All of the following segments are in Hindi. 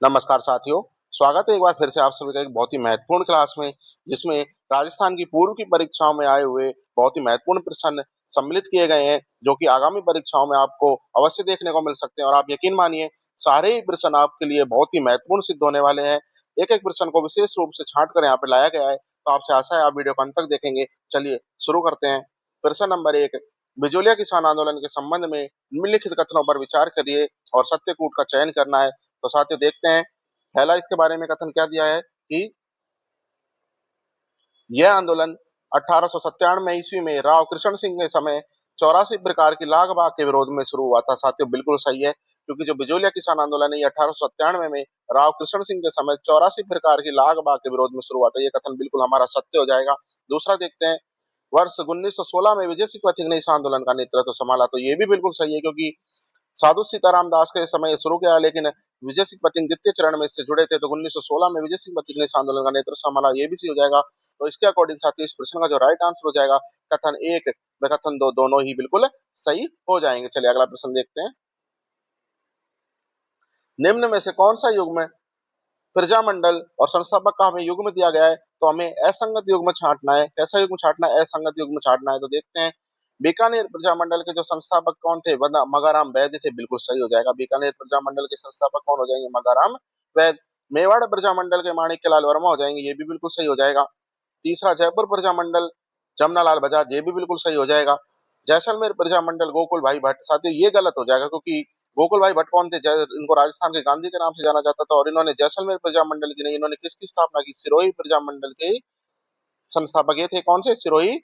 नमस्कार साथियों, स्वागत है एक बार फिर से आप सभी का एक बहुत ही महत्वपूर्ण क्लास में, जिसमें राजस्थान की पूर्व की परीक्षाओं में आए हुए बहुत ही महत्वपूर्ण प्रश्न सम्मिलित किए गए हैं, जो कि आगामी परीक्षाओं में आपको अवश्य देखने को मिल सकते हैं। और आप यकीन मानिए, सारे ही प्रश्न आपके लिए बहुत ही महत्वपूर्ण सिद्ध होने वाले हैं। एक-एक प्रश्न को विशेष रूप से छाँट कर यहाँ पे लाया गया है, तो आपसे आशा है आप वीडियो को अंत तक देखेंगे। चलिए शुरू करते हैं। प्रश्न नंबर 1, बिजोलिया किसान आंदोलन के संबंध में निम्नलिखित कथनों पर विचार करिए और सत्य कूट का चयन करना है। तो साथियों देखते हैं, पहला इसके बारे में कथन क्या दिया है कि यह आंदोलन 1897 ईस्वी में राव कृष्ण सिंह के समय 84 प्रकार की लाग बाग के विरोध में शुरू हुआ था। साथियों बिल्कुल सही है, क्योंकि जो बिजोलिया किसान आंदोलन है ये 1897 में राव कृष्ण सिंह के समय 84 प्रकार की लाग बाग के विरोध में शुरू हुआ था। ये कथन बिल्कुल हमारा सत्य हो जाएगा। दूसरा देखते हैं, वर्ष 1916 में विजय सिंह पथिक ने इस आंदोलन का नेतृत्व संभाला। तो ये भी बिल्कुल सही है, क्योंकि साधु सीताराम दास के समय शुरू किया, लेकिन विजय सिंह पथिक द्वितीय चरण में इससे जुड़े थे। तो 1916 में विजय सिंह पथिक ने इस आंदोलन का नेतृत्व संभाला, ये भी सही हो जाएगा। तो इसके अकॉर्डिंग साथियों इस प्रश्न का जो राइट आंसर हो जाएगा, कथन 1 व कथन 2 दोनों ही बिल्कुल सही हो जाएंगे। चलिए अगला प्रश्न देखते हैं। निम्न में से कौन सा युग्म प्रजामंडल और संस्थापक का हमें युग्म दिया गया है? तो हमें असंगत युग्म छांटना है। कैसा युग्म छांटना है? असंगत युग्म छांटना है। तो देखते हैं, बीकानेर प्रजामंडल के जो संस्थापक कौन थे? मगाराम वैद्य थे। बिल्कुल सही हो जाएगा। बीकानेर प्रजामंडल के संस्थापक कौन हो जाएंगे? मगाराम वैद्य। मेवाड़ प्रजामंडल के माणिक्यलाल वर्मा हो जाएंगे। ये भी बिल्कुल सही हो जाएगा। तीसरा, जयपुर प्रजामंडल जमनालाल बजाज। ये भी बिल्कुल सही हो जाएगा। जैसलमेर प्रजामंडल गोकुल भाई भट्ट। साथियों ये गलत हो जाएगा, क्योंकि गोकुल भाई भट्ट कौन थे? इनको राजस्थान के गांधी के नाम से जाना जाता था, और इन्होंने जैसलमेर प्रजामंडल की नहीं, इन्होंने किसकी स्थापना की? सिरोही प्रजामंडल के संस्थापक ये थे। कौन से? सिरोही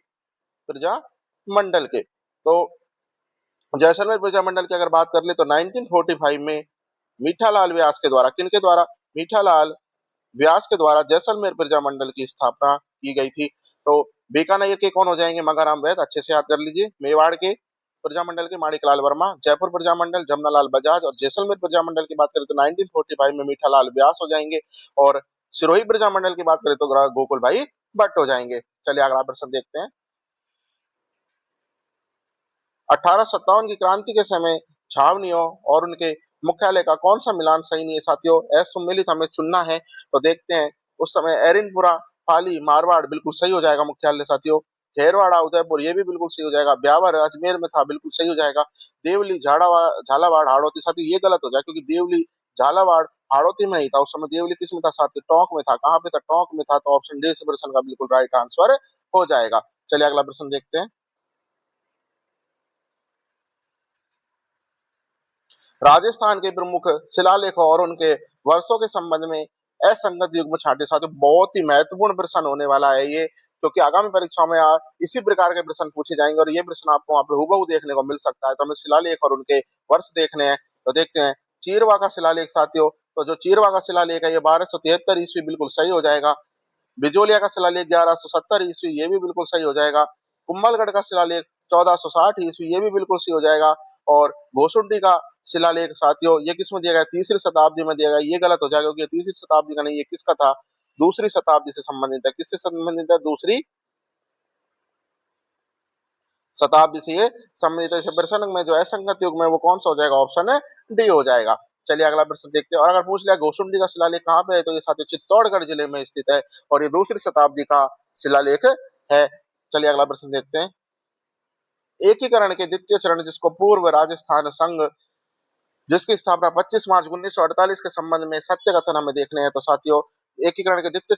प्रजामंडल के। तो जैसलमेर प्रजामंडल की अगर बात कर ले तो 1945 में मीठालाल व्यास के द्वारा, किनके द्वारा? मीठालाल व्यास के द्वारा जैसलमेर प्रजामंडल की स्थापना की गई थी। तो बीकानेर के कौन हो जाएंगे? मगाराम वैद। अच्छे से याद कर लीजिए। मेवाड़ के प्रजामंडल के माणिकलाल वर्मा, जयपुर प्रजामंडल जमनालाल बजाज, और जैसलमेर प्रजामंडल की बात करें तो 1945 में मीठालाल व्यास हो जाएंगे, और सिरोही प्रजामंडल की बात करें तो गोकुल भाई भट्ट हो जाएंगे। चलिए अगला प्रश्न देखते हैं। 1857 की क्रांति के समय छावनियों और उनके मुख्यालय का कौन सा मिलान सही नहीं है? साथियों असुमेलित हमें चुनना है। तो देखते हैं, उस समय एरिनपुरा, पाली, मारवाड़ बिल्कुल सही हो जाएगा मुख्यालय साथियों। खेरवाड़ा, उदयपुर ये भी बिल्कुल सही हो जाएगा। ब्यावर अजमेर में था, बिल्कुल सही हो जाएगा। देवली, झालावाड़, हाड़ौती। साथियों ये गलत हो जाएगा, क्योंकि देवली, झालावाड़, हाड़ौती में नहीं था। उस समय देवली किस में था साथियों? टोंक में था। कहाँ पे था? टोंक में था। तो ऑप्शन डी इस प्रश्न का बिल्कुल राइट आंसर हो जाएगा। चलिए अगला प्रश्न देखते हैं। राजस्थान के प्रमुख शिलालेखों और उनके वर्षों के संबंध में असंगत युग्म छांटे। साथियों बहुत ही महत्वपूर्ण प्रश्न होने वाला है ये, क्योंकि आगामी परीक्षाओं में इसी प्रकार के प्रश्न पूछे जाएंगे, और ये प्रश्न आपको वहां पे हूबहू देखने को मिल सकता है। तो हमें शिलालेख और उनके वर्ष देखने हैं। तो देखते हैं, चीरवा का शिलालेख साथियों। तो जो चीरवा का शिलालेख है ये 1273 ईस्वी बिल्कुल सही हो जाएगा। बिजोलिया का शिलालेख 1170 ईस्वी, ये भी बिल्कुल सही हो जाएगा। कुंभलगढ़ का शिलालेख 1460 ईस्वी, ये भी बिल्कुल सही हो जाएगा। और घोसुंडी का शिलालेख साथियों ये किसमें दिया गया? तीसरी शताब्दी में दिया गया। ये गलत हो जाएगा, क्योंकि तीसरी शताब्दी का नहीं, ये किसका था? दूसरी शताब्दी से संबंधित है। किससे संबंधित है? दूसरी शताब्दी से ये संबंधित है। प्रश्न में जो असंगत युग में वो कौन सा हो जाएगा? ऑप्शन है डी हो जाएगा। चलिए अगला प्रश्न देखते हैं। और अगर पूछ लिया घोसुंडी का शिलालेख कहाँ पे है, तो ये साथियों चित्तौड़गढ़ जिले में स्थित है, और ये दूसरी शताब्दी का शिलालेख है। चलिए अगला प्रश्न देखते हैं। एकीकरण के द्वितीय चरण, जिसको पूर्व राजस्थान संघ, जिसकी स्थापना 25 मार्च 1948 के संबंध में सत्य कथन हमें देखने हैं। तो साथियों एकीकरण के द्वितीय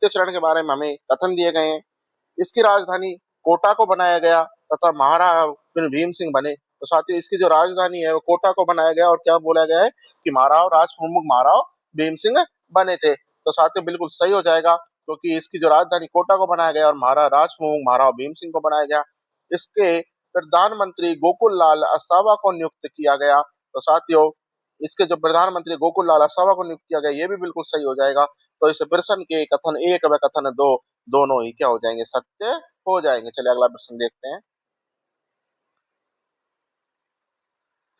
चरण के बारे में हमें कथन दिए गए हैं। इसकी राजधानी कोटा को बनाया गया तथा महाराणा भीम सिंह बने। तो साथियों इसकी जो राजधानी है वो कोटा को बनाया गया, और क्या बोला गया है कि महाराव राजप्रमुख महाराव भीम सिंह बने थे। तो साथियों बिल्कुल सही हो जाएगा, क्योंकि इसकी जो राजधानी कोटा को बनाया गया और महाराज राजप्रमुख महाराव भीम सिंह को बनाया गया। इसके प्रधानमंत्री गोकुल लाल असावा को नियुक्त किया गया। तो साथियों इसके जो प्रधानमंत्री गोकुल लाल असावा को नियुक्त किया गया, ये भी बिल्कुल सही हो जाएगा। तो इस प्रश्न के कथन 1 व कथन 2 दोनों ही क्या हो जाएंगे? सत्य हो जाएंगे। चलिए अगला प्रश्न देखते हैं।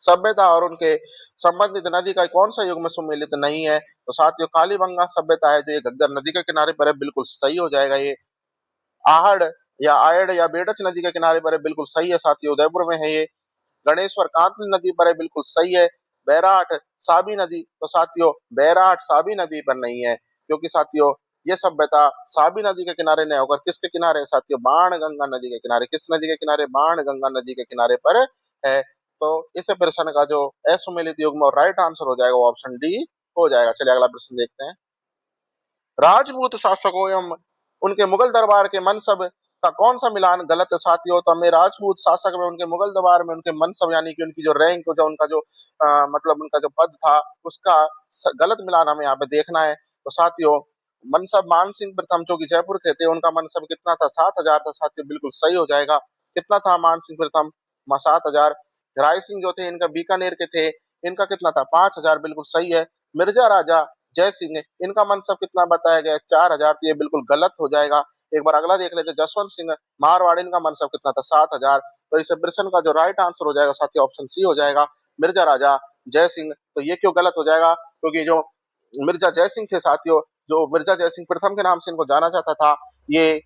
सभ्यता और उनके संबंधित नदी का कौन सा युग्म सुमेलित नहीं है? तो साथियों कालीबंगा सभ्यता है, जो ये घग्गर नदी के किनारे पर है, बिल्कुल सही हो जाएगा। ये आहड़ या आयड़ या बेडच नदी के किनारे पर है, बिल्कुल सही है साथियों, उदयपुर में है ये। गणेश्वर कांतली नदी पर है, बिल्कुल सही है। बैराट साबी नदी, तो साथियों बैराट साबी नदी पर नहीं है, क्योंकि साथियों ये सभ्यता साबी नदी के किनारे नहीं होकर किसके किनारे है साथियों, बाणगंगा नदी के किनारे। किस नदी के किनारे, बाणगंगा नदी के किनारे पर है। तो इस प्रश्न का जो असुमेलित युग्म और राइट आंसर हो जाएगा वो ऑप्शन डी हो जाएगा। चलिए अगला प्रश्न देखते हैं। राजपूत शासकों एवं उनके मुगल दरबार के मनसब का कौन सा मिलान गलत है साथियों? तो हमें राजपूत शासक में उनके मुगल दरबार में उनके मनसब यानी कि उनकी जो रैंक, जो उनका जो मतलब उनका जो पद था उसका गलत मिलान हमें यहाँ पे देखना है। तो साथियों मनसब मान सिंह प्रथम जो कि जयपुर के थे, उनका मनसब कितना था, 7,000 था साथियों, बिल्कुल सही हो जाएगा। कितना था मान सिंह प्रथम, 7,000। राय सिंह जो थे इनका बीकानेर के थे, इनका कितना था, 5,000, बिल्कुल सही है। मिर्जा राजा जय सिंह इनका मनसब कितना बताया गया है, 4,000, तो ये बिल्कुल गलत हो जाएगा। एक बार अगला देख लेते हैं। जसवंत सिंह मारवाड़ इनका मनसब कितना था, 7,000। तो इस प्रश्न का जो राइट आंसर हो जाएगा साथियों ऑप्शन सी हो जाएगा, मिर्जा राजा जय सिंह। तो ये क्यों गलत हो जाएगा, क्योंकि जो मिर्जा जय सिंह थे साथियों, जो मिर्जा जय सिंह प्रथम के नाम से इनको जाना जाता था, ये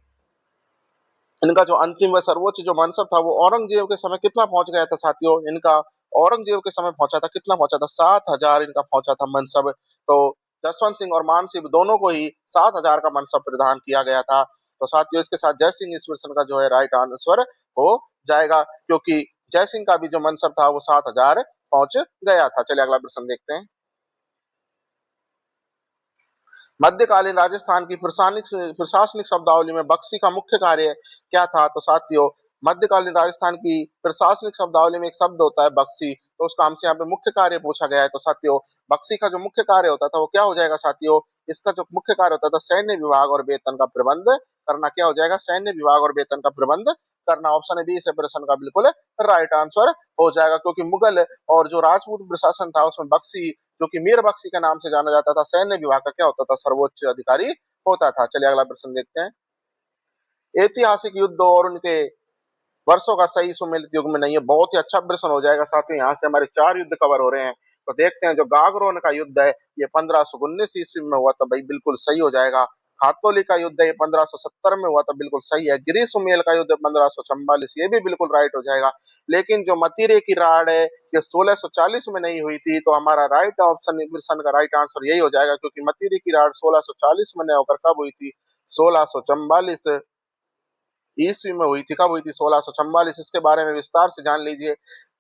इनका जो अंतिम व सर्वोच्च जो मनसब था वो औरंगजेब के समय कितना पहुंच गया था साथियों, इनका औरंगजेब के समय पहुंचा था, कितना पहुंचा था, 7,000 इनका पहुंचा था मनसब। तो जसवंत सिंह और मान सिंह दोनों को ही 7,000 का मनसब प्रदान किया गया था। तो साथियों इसके साथ जय सिंह इस प्रश्न का जो है राइट आंसर हो जाएगा, क्योंकि जय सिंह का भी जो मनसब था वो 7,000 पहुंच गया था। चलिए अगला प्रश्न देखते हैं। मध्यकालीन राजस्थान की प्रशासनिक शब्दावली में बख्शी का मुख्य कार्य क्या था? तो साथियों मध्यकालीन राजस्थान की प्रशासनिक शब्दावली में एक शब्द होता है बख्शी, तो उसका हमसे यहाँ पे मुख्य कार्य पूछा गया है। तो साथियों बख्शी का जो मुख्य कार्य होता था वो क्या हो जाएगा साथियों, इसका जो मुख्य कार्य होता था सैन्य विभाग और वेतन का प्रबंध करना। क्या हो जाएगा, सैन्य विभाग और वेतन का प्रबंध करना। ऑप्शन बी इस प्रश्न का बिल्कुल राइट आंसर हो जाएगा, क्योंकि मुगल और जो राजपूत प्रशासन था उसमें बख्शी जो कि मीर बख्शी के नाम से जाना जाता था, सैन्य विभाग का क्या होता था, सर्वोच्च अधिकारी होता था। चलिए अगला प्रश्न देखते हैं। ऐतिहासिक युद्धों और उनके वर्षों का सही सुमेलित युग्म नहीं है, बहुत ही अच्छा प्रश्न हो जाएगा साथियों। यहाँ से हमारे 4 युद्ध कवर हो रहे हैं। तो देखते हैं जो गागरोन का युद्ध है ये 1519 ईस्वी में हुआ था, भाई बिल्कुल सही हो जाएगा। खातोली का युद्ध है 1570 में हुआ था, बिल्कुल सही है। गिरी सुमेल का युद्ध 1544, ये भी बिल्कुल राइट हो जाएगा। लेकिन जो मतीरे की राड़ है ये 1640 में नहीं हुई थी, तो हमारा राइट ऑप्शन प्रश्न का राइट आंसर यही हो जाएगा, क्योंकि मतीरे की राड़ 1640 में नहीं होकर कब हुई थी, 1644 ईस्वी में हुई थी। कब हुई थी, 1644। इसके बारे में विस्तार से जान लीजिए।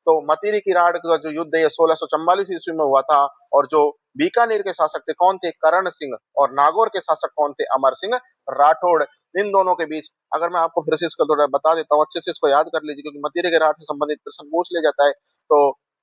तो मतीरी की राड़ का जो युद्ध है 1644 ईस्वी में हुआ था, और जो बीकानेर के शासक थे कौन थे, करण सिंह, और नागौर के शासक कौन थे, अमर सिंह राठौड़। इन दोनों के बीच अगर मैं आपको फिर से इसका थोड़ा बता देता हूँ, अच्छे से इसको याद कर लीजिए, क्योंकि मतीरे के राड़ से संबंधित प्रश्न पूछ लिया जाता है। तो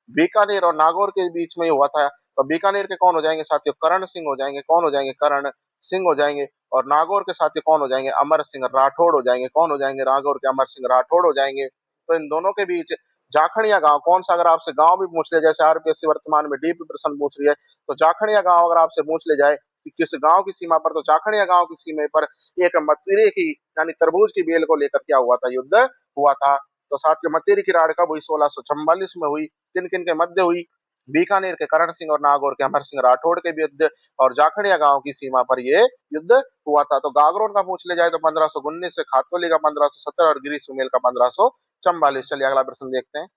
बीकानेर और नागौर के बीच में हुआ था। तो बीकानेर के कौन हो जाएंगे साथियों, करण सिंह हो जाएंगे। कौन हो जाएंगे, करण सिंह हो जाएंगे। और नागौर के साथी कौन हो जाएंगे, अमर सिंह राठौड़ हो जाएंगे। कौन हो जाएंगे, नागौर के अमर सिंह राठौड़ हो जाएंगे। तो इन दोनों के बीच जाखड़िया गांव कौन सा, अगर आपसे गांव भी पूछ ले, जैसे आरपीएससी वर्तमान में डीप प्रश्न पूछ रही है, तो जाखड़िया गांव अगर आपसे पूछ ले जाए कि किस गांव की सीमा पर, तो जाखड़िया गांव की सीमा पर एक मतीरे की यानी तरबूज की बेल को लेकर क्या हुआ था, युद्ध हुआ था। तो साथियों मतीरे की राड़ कब हुई, 1644 में हुई। किन किन के मध्य हुई, बीकानेर के करण सिंह और नागौर के अमर सिंह राठौड़ के युद्ध, और जाखड़िया गांव की सीमा पर ये युद्ध हुआ था। तो गागरोन का पूछ ले जाए तो 1519 से, खातोली का 1570 और गिरी सुमेल का 1544। चलिए अगला प्रश्न देखते हैं।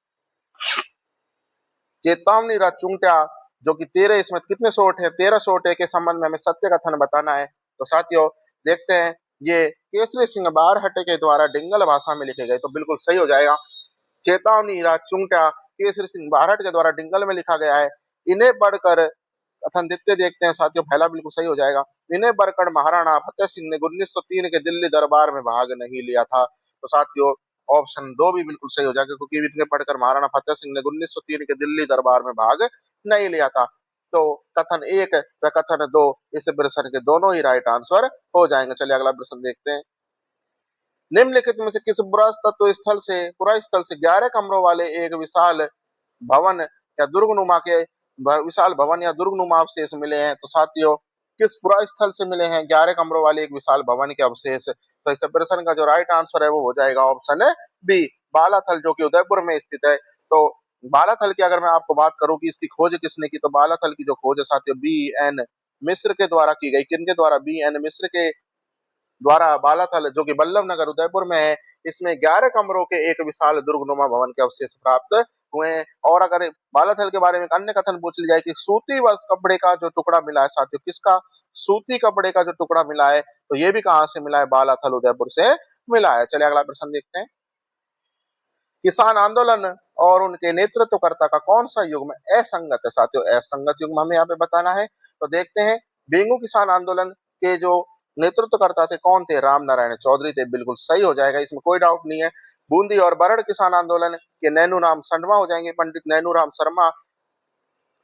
चेतावनी चुंगटा जो कि 13 इसमें कितने शॉट है, 13 शॉट है के संबंध में हमें सत्य कथन बताना है। तो साथियों देखते हैं, ये केसरी सिंह बारहटे के द्वारा डिंगल भाषा में लिखे गए, तो बिल्कुल सही हो जाएगा। चेतावनी चुंगटा केसरी सिंह बारहट के द्वारा डिंगल में लिखा गया है। इन्हें पढ़कर कथन द्वितीय देखते हैं साथियों, पहला बिल्कुल सही हो जाएगा। इन्हें बढ़कर महाराणा फतेह सिंह ने 1903 के दिल्ली दरबार में भाग नहीं लिया था। तो साथियों ऑप्शन 2 भी बिल्कुल सही हो जाएगा, क्योंकि इन्हें पढ़कर महाराणा फतेह सिंह ने 1903 के दिल्ली दरबार में भाग नहीं लिया था। तो कथन 1 व कथन 2 इस प्रश्न के दोनों ही राइट आंसर हो जाएंगे। चलिए अगला प्रश्न देखते हैं। निम्नलिखित में से किस पुरा स्थल से 11 कमरों वाले एक विशाल भवन या दुर्गनुमा के विशाल भवन या दुर्गनुमा अवशेष मिले हैं? तो साथियों किस पुरा स्थल से मिले हैं 11 कमरों वाले एक विशाल भवन के अवशेष? तो इस प्रश्न का जो राइट आंसर है वो हो जाएगा ऑप्शन बी, बालाथल, जो कि उदयपुर में स्थित है। तो बालाथल की अगर मैं आपको बात करूं कि इसकी खोज किसने की, तो बालाथल की जो खोज है साथियों बी एन मिश्र के द्वारा की गई। किनके द्वारा, बी एन मिश्र के द्वारा बालाथल जो कि बल्लभ नगर उदयपुर में है, इसमें 11 कमरों के एक विशाल दुर्गनुमा भवन के अवशेष प्राप्त हुए हैं। और अगर बालाथल के बारे में एक अन्य कथन पूछ लिया जाए कि सूती वस्त्र कपड़े का जो टुकड़ा मिला है साथियों, किसका? सूती कपड़े का जो टुकड़ा मिला है, तो ये भी कहां से मिला है? बालाथल उदयपुर से मिला है। चलिए अगला प्रश्न देखते हैं। किसान आंदोलन और उनके नेतृत्वकर्ता का कौन सा युग्म असंगत है साथियों? असंगत युग्म हमें यहाँ पे बताना है। तो देखते हैं, डेंगू किसान आंदोलन के जो नेतृत्वकर्ता थे कौन थे? राम नारायण चौधरी थे। बिल्कुल सही हो जाएगा, इसमें कोई डाउट नहीं है। बूंदी और बरड़ किसान आंदोलन के नैनूराम संडवा हो जाएंगे, पंडित नैनूराम शर्मा।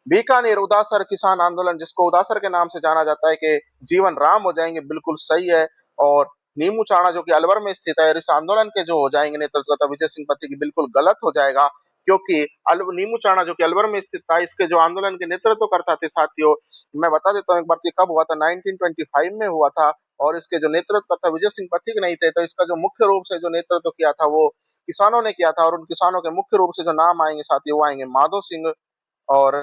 बीकानेर उदासर किसान आंदोलन, जिसको उदासर के नाम से जाना जाता है, कि जीवन राम हो जाएंगे। बिल्कुल सही है। और नीमू चाणा जो कि अलवर में स्थित है, इस आंदोलन के जो हो जाएंगे नेतृत्व विजय सिंह पत्ती की, बिल्कुल गलत हो जाएगा। क्योंकि नीमू चाणा जो कि अलवर में स्थित था, इसके जो आंदोलन के नेतृत्व करता थे साथियों, मैं बता देता हूँ एक बार, कब हुआ था? 1925 में हुआ था। और इसके जो नेतृत्व करता विजय सिंह पत्ती नहीं थे, तो इसका जो मुख्य रूप से जो नेतृत्व किया था वो किसानों ने किया था। और उन किसानों के मुख्य रूप से जो नाम आएंगे साथियों, वो आएंगे माधो सिंह और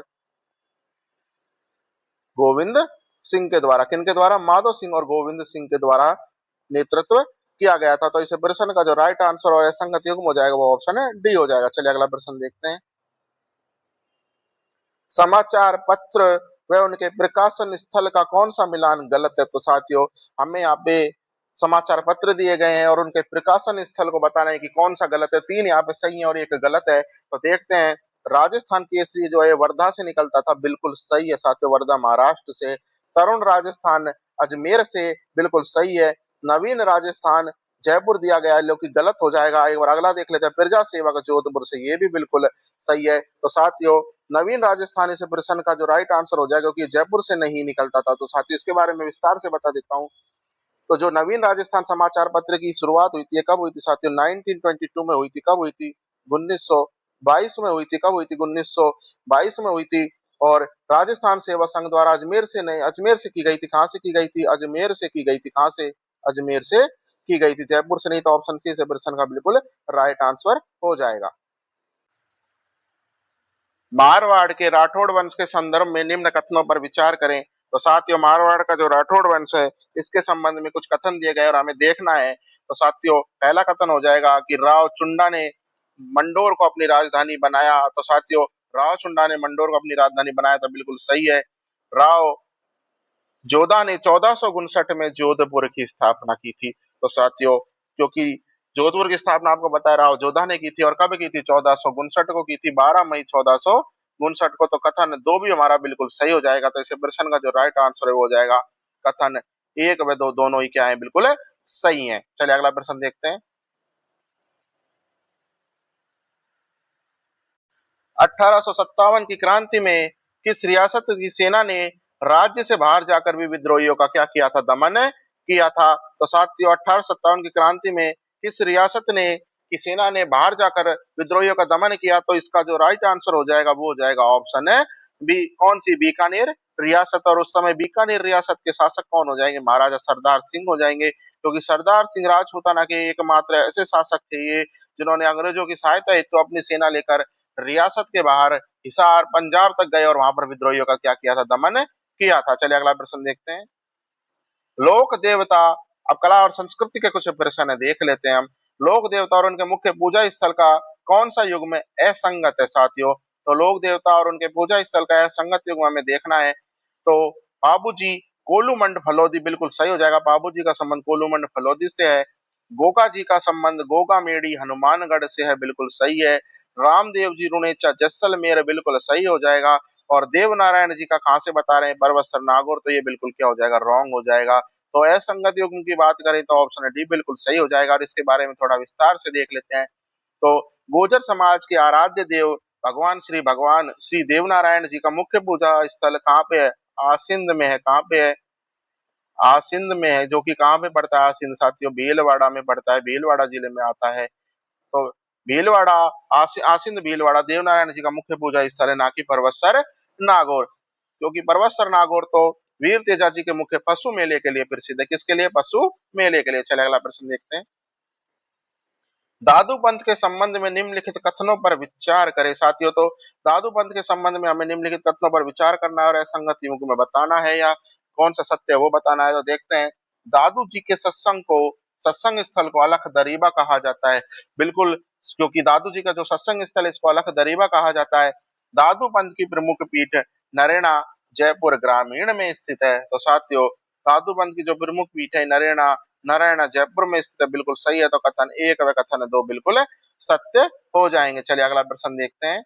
गोविंद सिंह के द्वारा। किनके द्वारा? माधो सिंह और गोविंद सिंह के द्वारा नेतृत्व किया गया था। तो इस प्रश्न का जो राइट आंसर और असंगत युग्म हो जाएगा वो ऑप्शन है डी हो जाएगा। चलिए अगला प्रश्न देखते हैं। समाचार पत्र व उनके प्रकाशन स्थल का कौन सा मिलान गलत है? तो साथियों, हमें यहाँ पे समाचार पत्र दिए गए हैं और उनके प्रकाशन स्थल को बताना है कि कौन सा गलत है। 3 यहाँ पे सही है और 1 गलत है। तो देखते हैं। राजस्थान केसरी जो है वर्धा से निकलता था, बिल्कुल सही है साथियों, वर्धा महाराष्ट्र से। तरुण राजस्थान अजमेर से, बिल्कुल सही है। नवीन राजस्थान जयपुर दिया गया है, जो कि गलत हो जाएगा। एक बार अगला देख लेते हैं। प्रजा सेवक जोधपुर से, ये भी बिल्कुल सही है। तो साथियों, नवीन राजस्थान इस प्रश्न का जो राइट आंसर हो जाएगा, क्योंकि जयपुर से नहीं निकलता था। तो साथियों, इसके बारे में विस्तार से बता देता हूँ। तो जो नवीन राजस्थान समाचार पत्र की शुरुआत हुई थी, कब हुई थी साथियों? 1922 में हुई थी। कब हुई थी? 1922 में हुई थी। कब हुई थी? 1922 में हुई थी। और राजस्थान सेवा संघ द्वारा अजमेर से नहीं, अजमेर से की गई थी। कहां से की गई थी? अजमेर से की गई थी। कहां से? अजमेर से की गई थी, जयपुर से नहीं। तो ऑप्शन सी से प्रश्न का बिल्कुल राइट आंसर हो जाएगा। मारवाड़ के राठौड़ वंश के संदर्भ में निम्न कथनों पर विचार करें। तो साथियों, मारवाड़ का जो राठौड़ वंश है, इसके संबंध में कुछ कथन दिए गए और हमें देखना है। तो साथियों, पहला कथन हो जाएगा कि राव चुंडा ने मंडोर को अपनी राजधानी बनाया। तो साथियों, राव चुंडा ने मंडोर को अपनी राजधानी बनाया, तो बिल्कुल सही है। राव जोधा ने 1459 में जोधपुर की स्थापना की थी। तो साथियों, क्योंकि जोधपुर की स्थापना आपको बता रहा हूं जोधा ने की थी, और कब की थी? 1459 को की थी, 12 मई 1459 को। तो कथन 2 भी हमारा बिल्कुल सही हो जाएगा। तो इस प्रश्न का जो राइट आंसर है वो हो जाएगा कथन 1 व 2 दोनों ही क्या है? बिल्कुल सही है। चलिए अगला प्रश्न देखते हैं। 1857 की क्रांति में किस रियासत की सेना ने राज्य से बाहर जाकर भी विद्रोहियों का क्या किया था? दमन किया था। तो साथियों, 1857 की क्रांति में किस रियासत ने की सेना ने बाहर जाकर विद्रोहियों का दमन किया? तो इसका जो राइट आंसर हो जाएगा वो हो जाएगा ऑप्शन है बी। कौन सी? बीकानेर रियासत। और उस समय बीकानेर रियासत के शासक कौन हो जाएंगे? महाराजा सरदार सिंह हो जाएंगे। क्योंकि सरदार सिंह राजपूताना के एकमात्र ऐसे शासक थे ये, जिन्होंने अंग्रेजों की सहायता हेतु तो अपनी सेना लेकर रियासत के बाहर हिसार पंजाब तक गए और वहां पर विद्रोहियों का क्या किया था? दमन किया था। चलिए अगला प्रश्न देखते हैं। लोक देवता, अब कला और संस्कृति के कुछ प्रश्न है, देख लेते हैं हम। लोक देवता और उनके मुख्य पूजा स्थल का कौन सा युग्म असंगत है साथियों? तो लोक देवता और उनके पूजा स्थल का असंगत युग्म हमें देखना है। तो बाबूजी कोलूमंड फलोदी, बिल्कुल सही हो जाएगा। बाबूजी का संबंध कोलूमंड फलोदी से है। गोगा जी का संबंध गोगा मेड़ी हनुमानगढ़ से है, बिल्कुल सही है। रामदेव जी रुणेचा जैसलमेर, बिल्कुल सही हो जाएगा। और देव नारायण जी का कहां से बता रहे हैं? परबतसर नागौर, तो ये बिल्कुल क्या हो जाएगा? रॉन्ग हो जाएगा। तो असंगत युग्म की बात करें तो ऑप्शन डी बिल्कुल सही हो जाएगा। और इसके बारे में थोड़ा विस्तार से देख लेते हैं। तो गुर्जर समाज के आराध्य देव भगवान श्री देवनारायण जी का मुख्य पूजा स्थल कहाँ पे है? आसिंद में है। कहाँ पे है? आसिंद में है, जो कि कहाँ पे पड़ता है? आसिंद साथियों, भीलवाड़ा में पड़ता है, भीलवाड़ा जिले में आता है। तो भीलवाड़ा, आसिंद भीलवाड़ा देवनारायण जी का मुख्य पूजा स्थल है, ना कि परबतसर नागौर। क्योंकि परबतसर नागौर तो वीर तेजा जी के मुख्य पशु मेले के लिए प्रसिद्ध है। किसके लिए? पशु मेले के लिए। चले अगला प्रश्न देखते हैं। दादू पंथ के संबंध में निम्नलिखित कथनों पर विचार करें साथियों। तो दादू पंथ के संबंध में हमें निम्नलिखित कथनों पर विचार करना है और असंगत युग्म में बताना है, या कौन सा सत्य है वो बताना है। तो देखते हैं। दादू जी के सत्संग को सत्संग स्थल को अलख दरीबा कहा जाता है। बिल्कुल, क्योंकि दादू जी का जो सत्संग स्थल है इसको अलख दरीबा कहा जाता है। दादू पंथ की प्रमुख पीठ नरेना जयपुर ग्रामीण में स्थित है। तो साथियों, दादू पंथ की जो प्रमुख पीठ है नरेना नारायणा जयपुर में स्थित है, बिल्कुल सही है। तो कथन एक व कथन दो बिल्कुल सत्य हो जाएंगे। चलिए अगला प्रश्न देखते हैं।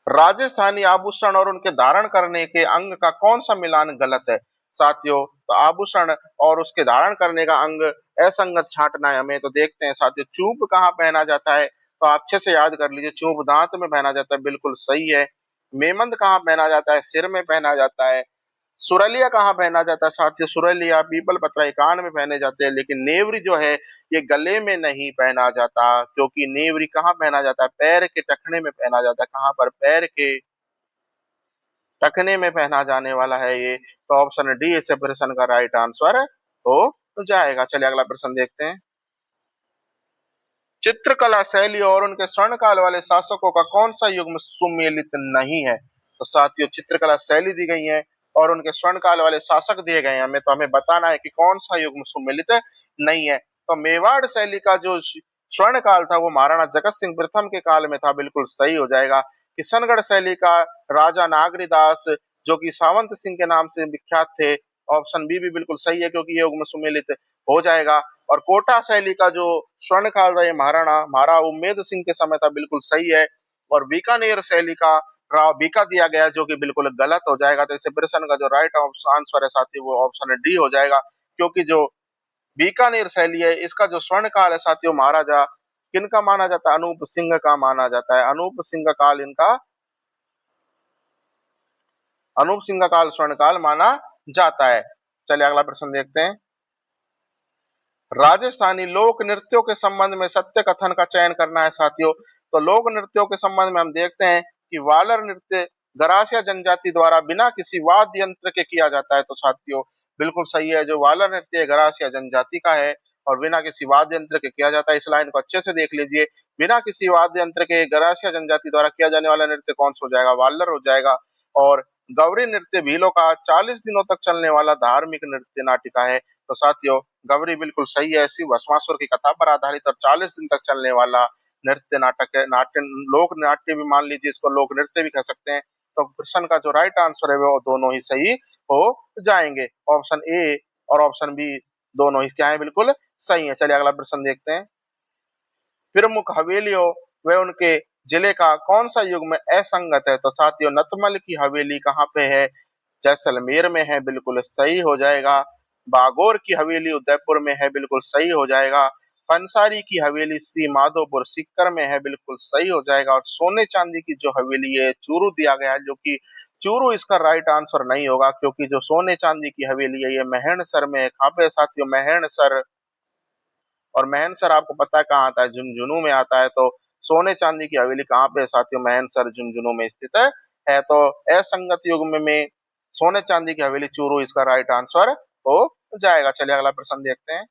राजस्थानी आभूषण और उनके धारण करने के अंग का कौन सा मिलान गलत है? साथियों, तो आभूषण और उसके धारण करने का अंग असंगत छांटना है हमें। तो देखते हैं साथियों, चूप कहाँ पहना जाता है? तो आप अच्छे से याद कर लीजिए, चूप दांत में पहना जाता है, बिल्कुल सही है। मेमंद कहाँ पहना जाता है? सिर में पहना जाता है। सुरलिया कहाँ पहना जाता है? साथियों, सुरलिया पीपल पतराई कान में पहने जाते हैं, लेकिन नेवरी जो है ये गले में नहीं पहना जाता, क्योंकि नेवरी कहाँ पहना जाता है? पैर के टखने में पहना जाता है। कहाँ पर? पैर के टखने में पहना जाने वाला है ये। तो ऑप्शन डी इस प्रश्न का राइट आंसर हो जाएगा। चलिए अगला प्रश्न देखते हैं। चित्रकला शैली और उनके स्वर्णकाल वाले शासकों का कौन सा युग्म सुमेलित नहीं है? तो साथियों, चित्रकला शैली दी गई है और उनके स्वर्णकाल वाले शासक दिए गए हैं हमें, तो हमें बताना है कि कौन सा युग्म सुमेलित नहीं है। तो मेवाड़ शैली का जो स्वर्ण काल था वो महाराणा जगत सिंह प्रथम के काल में था, बिल्कुल सही हो जाएगा। किशनगढ़ शैली का राजा नागरीदास, जो कि सावंत सिंह के नाम से विख्यात थे, ऑप्शन बी भी बिल्कुल सही है, क्योंकि ये युग्म सुमेलित हो जाएगा। और कोटा शैली का जो स्वर्ण काल था ये महाराणा उम्मेद सिंह के समय था, बिल्कुल सही है। और बीकानेर शैली का राव बीका दिया गया, जो कि बिल्कुल गलत हो जाएगा। तो इस प्रश्न का जो राइट आंसर है साथी वो ऑप्शन डी हो जाएगा, क्योंकि जो बीकानेर शैली है इसका जो स्वर्ण काल है साथियों, महाराजा किनका माना जाता है? अनूप सिंह का माना जाता है। अनूप सिंह का काल स्वर्ण काल माना जाता है। चलिए अगला प्रश्न देखते हैं। राजस्थानी लोक नृत्यों के संबंध में सत्य कथन का चयन करना है साथियों। तो लोक नृत्यों के संबंध में हम देखते हैं कि वालर नृत्य गरासिया जनजाति द्वारा बिना किसी वाद्य यंत्र के किया जाता है। तो साथियों, बिल्कुल सही है, जो वालर नृत्य है गरासिया जनजाति का है और बिना किसी वाद्य यंत्र के किया जाता है। इस लाइन को अच्छे से देख लीजिए, बिना किसी वाद्य यंत्र के गरासिया जनजाति द्वारा किया जाने वाला नृत्य कौन सा हो जाएगा? वालर हो जाएगा। और गौरी नृत्य भीलों का 40 दिनों तक चलने वाला धार्मिक नृत्य नाटिका है। तो साथियों, गौरी बिल्कुल सही है, शिव भस्मासुर की कथा पर आधारित और 40 दिन तक चलने वाला नृत्य नाटक है। नाट्य लोक नाट्य भी मान लीजिए, इसको लोक नृत्य भी कह सकते हैं। तो प्रश्न का जो राइट आंसर है वो दोनों ही सही हो जाएंगे। ऑप्शन ए और ऑप्शन बी दोनों ही क्या है? बिल्कुल सही है। चलिए अगला प्रश्न देखते हैं। प्रमुख हवेलियों व उनके जिले का कौन सा युग्म असंगत है? तो साथियों, नतमल की हवेली कहाँ पे है? जैसलमेर में है, बिल्कुल सही हो जाएगा। बागोर की हवेली उदयपुर में है, बिल्कुल सही हो जाएगा। पंसारी की हवेली श्री माधोपुर सीकर में है, बिल्कुल सही हो जाएगा। और सोने चांदी की जो हवेली है चूरू दिया गया है, जो कि चूरू इसका राइट आंसर नहीं होगा, क्योंकि जो सोने चांदी की हवेली है ये महणसर में है। कहाँ पे साथियों? महणसर। और महनसर आपको पता है कहाँ आता है? झुंझुनू में आता है। तो सोने चांदी की हवेली कहाँ पे है साथियों? महनसर झुंझुनू में स्थित है। तो असंगत युग्म में सोने चांदी की हवेली चूरू इसका राइट आंसर हो जाएगा। चलिए अगला प्रश्न देखते हैं।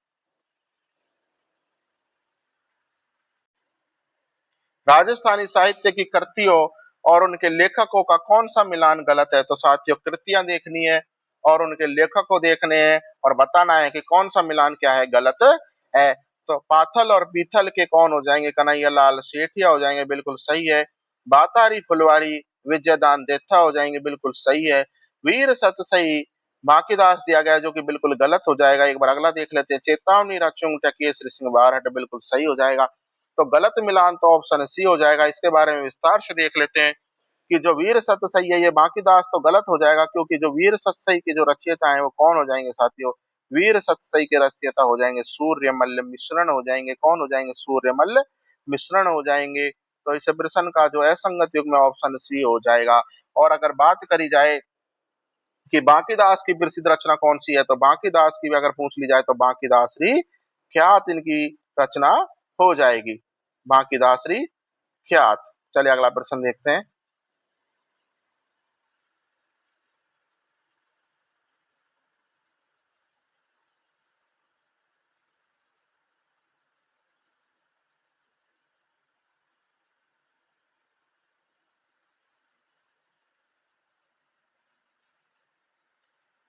राजस्थानी साहित्य की कृतियों और उनके लेखकों का कौन सा मिलान गलत है? तो साथियों, कृतियां देखनी है और उनके लेखक को देखने हैं और बताना है कि कौन सा मिलान क्या है गलत है। तो पाथल और पीथल के कौन हो जाएंगे? कन्हैया लाल सेठिया हो जाएंगे, बिल्कुल सही है। बातारी फुलवारी विजयदान देथा हो जाएंगे, बिल्कुल सही है। वीर सतसई बांकीदास दिया गया, जो कि बिल्कुल गलत हो जाएगा। एक बार अगला देख लेते हैं। चेतावनी राचुंग टकिए श्री सिंह बारहट, बिल्कुल सही हो जाएगा। तो गलत मिलान तो ऑप्शन सी हो जाएगा। इसके बारे में विस्तार से देख लेते हैं कि जो वीर सतसई है ये बांकीदास तो गलत हो जाएगा, क्योंकि जो वीर सतसई के जो रचयिता है वो कौन हो जाएंगे साथियों? वीर सतसई के रचयिता हो जाएंगे सूर्यमल्ल मिश्रण हो जाएंगे। कौन हो जाएंगे? सूर्यमल्ल मिश्रण हो जाएंगे। तो इस प्रश्न का जो असंगत युग्म है ऑप्शन सी हो जाएगा। और अगर बात करी जाए कि बांकीदास की प्रसिद्ध रचना कौन सी है, तो बांकीदास की भी अगर पूछ ली जाए तो बांकीदासरी ख्यात इनकी रचना हो जाएगी। बांकीदासरी ख्यात। चलिए अगला प्रश्न देखते हैं।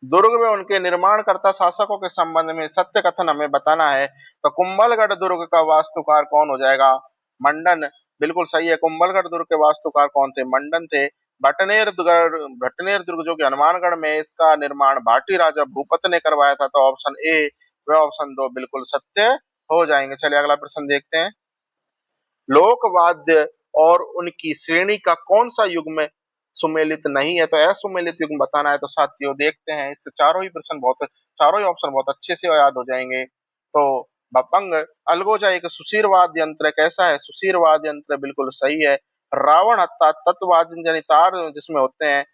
दुर्ग में उनके निर्माणकर्ता शासकों के संबंध में सत्य कथन हमें बताना है, तो कुंभलगढ़ दुर्ग का वास्तुकार कौन हो जाएगा? मंडन। बिल्कुल सही है, कुंभलगढ़ दुर्ग के वास्तुकार कौन थे? मंडन थे। भटनेर दुर्ग जो कि हनुमानगढ़ में है, इसका निर्माण भाटी राजा भूपत ने करवाया था, तो ऑप्शन ए व ऑप्शन दो बिल्कुल सत्य हो जाएंगे। चलिए अगला प्रश्न देखते हैं। लोकवाद्य और उनकी श्रेणी का कौन सा युग्म सुमेलित नहीं है? तो असुमेलित युग्म बताना है। तो साथियों देखते हैं, इससे चारों ही ऑप्शन बहुत अच्छे से याद हो जाएंगे। तो बपंग, अलगोजा एक सुशीर वाद्य यंत्र है। कैसा है? सुशीर वाद्य यंत्र, बिल्कुल सही है। रावण हत्ता तत्वाद्य यानी तार जिसमें होते हैं।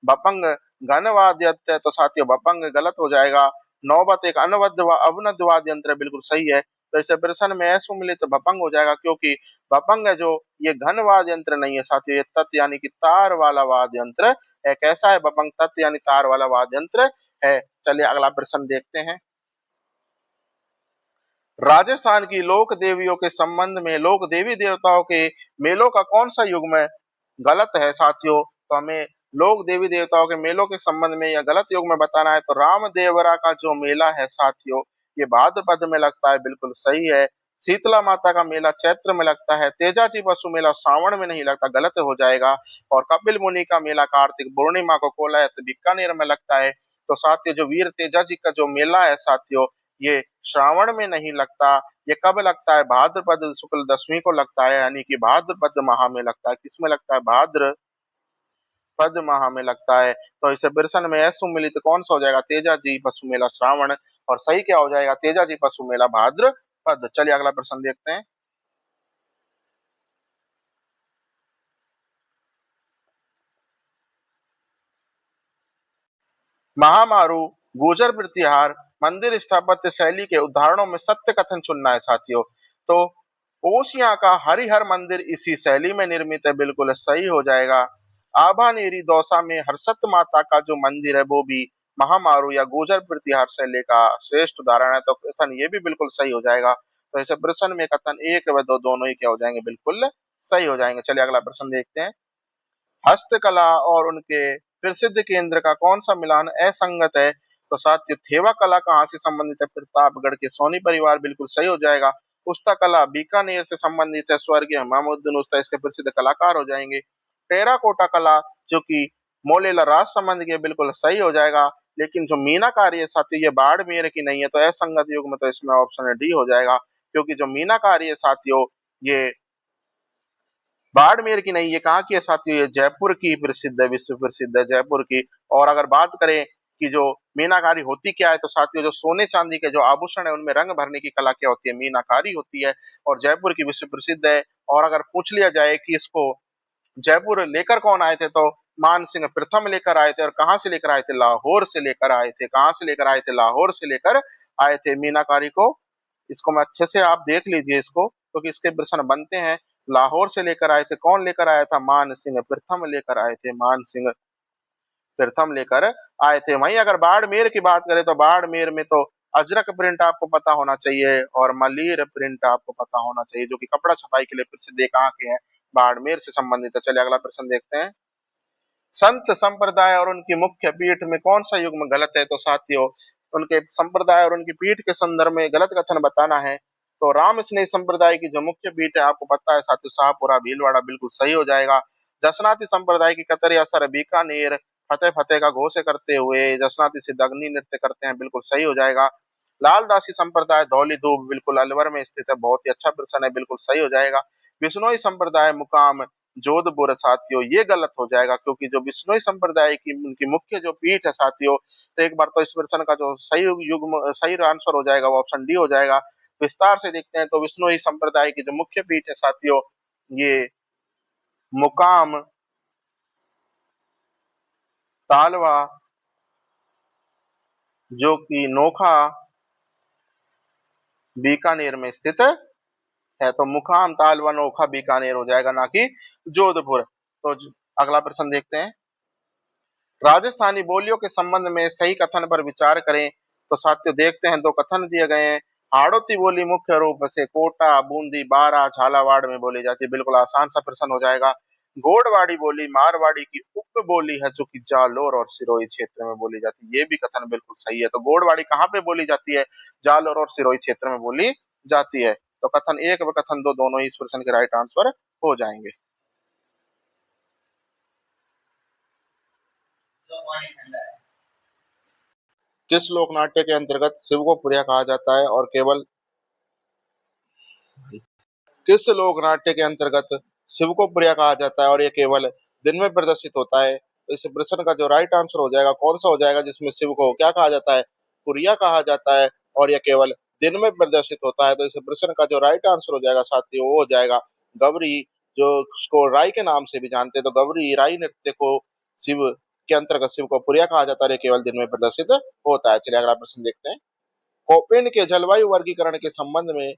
बपंग घन वाद्य यंत्र है, तो साथियों बपंग गलत हो जाएगा। नौबत एक अवनद वाद्य यंत्र है, बिल्कुल सही है। तो इसे प्रश्न में असुमिलित भपंग हो जाएगा, क्योंकि भपंग है जो ये घन वाद्य यंत्र नहीं है साथियों, ये तत् यानी कि तार वाला वाद्य यंत्र है। कैसा है? भपंग तत् यानी तार वाला वाद्य यंत्र है। चलिए अगला प्रश्न देखते हैं। राजस्थान की लोक देवियों के संबंध में लोक देवी देवताओं के मेलों का कौन सा युग्म गलत है साथियों? तो हमें लोक देवी देवताओं के मेलों के संबंध में यह गलत युग्म बताना है। तो रामदेवरा का जो मेला है साथियों, ये भाद्रपद में लगता है, बिल्कुल सही है। शीतला माता का मेला चैत्र में लगता है। तेजाजी पशु मेला श्रावण में नहीं लगता, गलत हो जाएगा। और कपिल मुनि का मेला कार्तिक पूर्णिमा को कोलायत बीकानेर में लगता है। तो साथियों जो वीर तेजाजी का जो मेला है साथियों, ये श्रावण में नहीं लगता। ये कब लगता है? भाद्रपद शुक्ल दशमी को लगता है, यानी कि भाद्रपद माह में लगता है। किसमें लगता है? भाद्रपद माह में लगता है। तो इसे प्रश्न में सुमिलित कौन सा हो जाएगा? तेजाजी पशु मेला श्रावण। और सही क्या हो जाएगा? तेजाजी पशु मेला भाद्रपद। चलिए अगला प्रश्न देखते हैं। महामारू, गुर्जर प्रतिहार, मंदिर स्थापत्य शैली के उदाहरणों में सत्य कथन चुनना है साथियों। तो ओसियां का हरिहर मंदिर इसी शैली में निर्मित है, बिल्कुल सही हो जाएगा। आभानेरी दौसा में हरसत माता का जो मंदिर है वो भी महामारू या गुर्जर प्रतिहार शैली का श्रेष्ठ उदाहरण है। तो कथन ये भी बिल्कुल सही हो जाएगा। तो ऐसे प्रश्न में कथन एक व दो दोनों ही क्या हो जाएंगे? बिल्कुल सही हो जाएंगे। चलिए अगला प्रश्न देखते हैं। हस्तकला और उनके प्रसिद्ध केंद्र का कौन सा मिलान असंगत है? तो साथियों थेवा कला कहाँ से संबंधित है? प्रतापगढ़ के सोनी परिवार, बिल्कुल सही हो जाएगा। उस्ता कला बीकानेर से संबंधित है, स्वर्गीय हमामुद्दीन उस्ता इसके प्रसिद्ध कलाकार हो जाएंगे। टेराकोटा कला जो कि मोलेला राज संबंध की है, बिल्कुल सही हो जाएगा। लेकिन जो मीनाकारी है साथियों, ये बाड़मेर की नहीं है, तो असंगत युग में तो इसमें ऑप्शन डी हो जाएगा। क्योंकि जो मीनाकारी है साथियों, ये बाड़मेर की नहीं, ये कहाँ की है साथियों? ये जयपुर की प्रसिद्ध है, विश्व प्रसिद्ध है जयपुर की। और अगर बात करें कि जो मीनाकारी होती क्या है, तो साथियों जो सोने चांदी के जो आभूषण है उनमें रंग भरने की कला क्या होती है? मीनाकारी होती है। और जयपुर की विश्व प्रसिद्ध है। और अगर पूछ लिया जाए कि इसको जयपुर लेकर कौन आए थे, तो मान सिंह प्रथम लेकर आए थे। और कहाँ से लेकर आए थे? लाहौर से लेकर आए थे। कहाँ से लेकर आए थे? लाहौर से लेकर आए थे मीनाकारी को। इसको मैं अच्छे से आप देख लीजिए इसको, क्योंकि इसके प्रश्न बनते हैं। लाहौर से लेकर आए थे। कौन लेकर आया था? मान सिंह प्रथम लेकर आए थे। मान सिंह प्रथम लेकर आए थे। वहीं अगर बाड़मेर की बात करें, तो बाड़मेर में तो अजरक प्रिंट आपको पता होना चाहिए और मलीर प्रिंट आपको पता होना चाहिए, जो कि कपड़ा छपाई के लिए प्रसिद्ध एक कहाँ के हैं? बाड़मेर से संबंधित है। चलिए अगला प्रश्न देखते हैं। संत संप्रदाय और उनकी मुख्य पीठ में कौन सा युग्म गलत है? तो साथियों उनके संप्रदाय और उनकी पीठ के संदर्भ में गलत कथन बताना है। तो राम स्नेह संप्रदाय की जो मुख्य पीठ है आपको पता है साथियों, शाहपुरा भीलवाड़ा, बिल्कुल सही हो जाएगा। जसनाती संप्रदाय की कतरिया सर बीकानेर, फतेह फतेह का घोष करते हुए जसनाती सिद्ध अग्नि नृत्य करते हैं, बिल्कुल सही हो जाएगा। लालदासी संप्रदाय धौली धूप, बिल्कुल अलवर में स्थित है, बहुत ही अच्छा प्रश्न है, बिल्कुल सही हो जाएगा। बिश्नोई संप्रदाय मुकाम जोधपुर साथियों, ये गलत हो जाएगा, क्योंकि जो बिश्नोई संप्रदाय की उनकी मुख्य जो पीठ है साथियों, तो एक बार तो इस प्रश्न का जो सही आंसर हो जाएगा वो ऑप्शन डी हो जाएगा। विस्तार से देखते हैं तो बिश्नोई संप्रदाय की जो मुख्य पीठ है साथियों, ये मुकाम तालवा जो कि नोखा बीकानेर में स्थित है। तो मुकाम तालवा नोखा बीकानेर हो जाएगा, ना कि जोधपुर। तो अगला प्रश्न देखते हैं। राजस्थानी बोलियों के संबंध में सही कथन पर विचार करें। तो साथियों देखते हैं, दो कथन दिए गए हैं। हाड़ौती बोली मुख्य रूप से कोटा, बूंदी, बारा, झालावाड़ में बोली जाती है, बिल्कुल आसान सा प्रश्न हो जाएगा। गोड़वाड़ी बोली मारवाड़ी की उप बोली है जो कि जालोर और सिरोही क्षेत्र में बोली जाती है। ये भी कथन बिल्कुल सही है। तो गोड़वाड़ी कहाँ पे बोली जाती है? जालोर और सिरोही क्षेत्र में बोली जाती है। तो कथन एक व कथन दो दोनों ही इस प्रश्न के राइट आंसर हो जाएंगे। किस लोक नाट्य के अंतर्गत शिव को पुरिया कहा जाता है और केवल किस लोक नाट्य के अंतर्गत शिव को प्रिया कहा जाता है और ये केवल दिन में प्रदर्शित होता है? तो इस प्रश्न का जो राइट आंसर हो जाएगा कौन सा हो जाएगा जिसमें शिव को क्या कहा जाता है? पुरिया कहा जाता है और यह केवल दिन में प्रदर्शित होता है। तो इस प्रश्न का जो राइट आंसर हो जाएगा साथियों वो हो जाएगा गौरी, जो उसको राई के नाम से भी जानते हैं। तो गौरी राई नृत्य को शिव के अंतर्गत शिव को पुरिया कहा जाता है, केवल दिन में प्रदर्शित होता है। चलिए अगला प्रश्न देखते हैं। कोपेन के जलवायु वर्गीकरण के संबंध में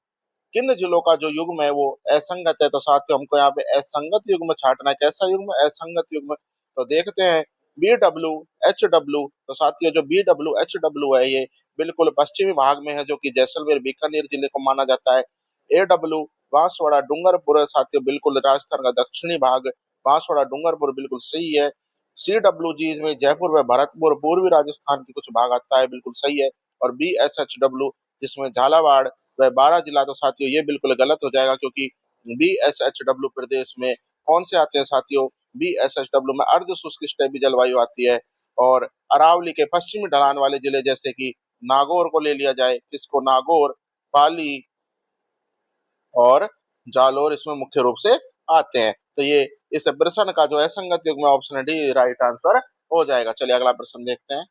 किन जिलों का जो युग्म है वो असंगत है? तो साथियों हमको यहाँ पे असंगत युग्म छांटना है। कैसा युग्म? असंगत युग्म। तो देखते हैं BWHW। तो साथियों जो BWHW है ये बिल्कुल पश्चिमी भाग में है जो कि जैसलमेर बीकानेर जिले को माना जाता है। AW बांसवाड़ा डूंगरपुर साथियों बिल्कुल राजस्थान का दक्षिणी भाग बांसवाड़ा डूंगरपुर बिल्कुल सही है। CWG इसमें जयपुर व भरतपुर पूर्वी राजस्थान के कुछ भाग आता है, बिल्कुल सही है। और BSHW जिसमें झालावाड़ वह 12 जिला। तो साथियों ये बिल्कुल गलत हो जाएगा क्योंकि BSHW प्रदेश में कौन से आते हैं साथियों? BSHW में अर्ध शुष्क जलवायु आती है। और अरावली के पश्चिमी ढलान वाले जिले जैसे कि नागौर को ले लिया जाए, किसको? नागौर, पाली और जालोर इसमें मुख्य रूप से आते हैं। तो ये इस प्रश्न का जो है संगत युग्म ऑप्शन डी राइट आंसर हो जाएगा। चलिए अगला प्रश्न देखते हैं।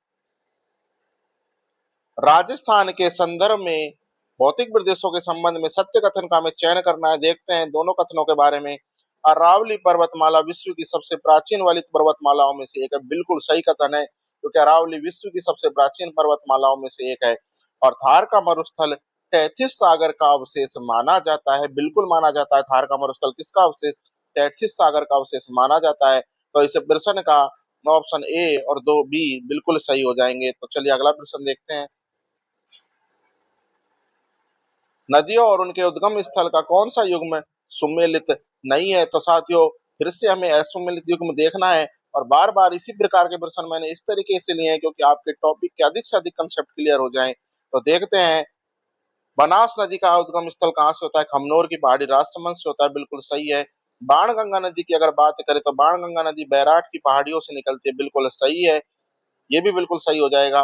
राजस्थान के संदर्भ में भौतिक प्रदेशों के संबंध में सत्य कथन का हमें चयन करना है। देखते हैं दोनों कथनों के बारे में। अरावली पर्वतमाला विश्व की सबसे प्राचीन वाली पर्वतमालाओं में से एक है, बिल्कुल सही कथन है क्योंकि अरावली विश्व की सबसे प्राचीन पर्वतमालाओं में से एक है। और थार का मरुस्थल तैथिस सागर का अवशेष माना जाता है, बिल्कुल माना जाता है। थार का मरुस्थल किसका अवशेष? तैथिस सागर का अवशेष माना जाता है। तो इस प्रश्न का ऑप्शन ए और दो बी बिल्कुल सही हो जाएंगे। तो चलिए अगला प्रश्न देखते हैं। नदियों और उनके उद्गम स्थल का कौन सा युग्म सुमेलित नहीं है? तो साथियों फिर से हमें असुमेलित युग्म देखना है। और बार बार इसी प्रकार के प्रश्न मैंने इस तरीके से लिए हैं क्योंकि आपके टॉपिक के अधिक से अधिक कंसेप्ट क्लियर हो जाएं। तो देखते हैं बनास नदी का उद्गम स्थल कहाँ से होता है? खमनोर की पहाड़ी राजसमंद से होता है, बिल्कुल सही है। बाणगंगा नदी की अगर बात करें तो बाणगंगा नदी बैराट की पहाड़ियों से निकलती है, बिल्कुल सही है। ये भी बिल्कुल सही हो जाएगा।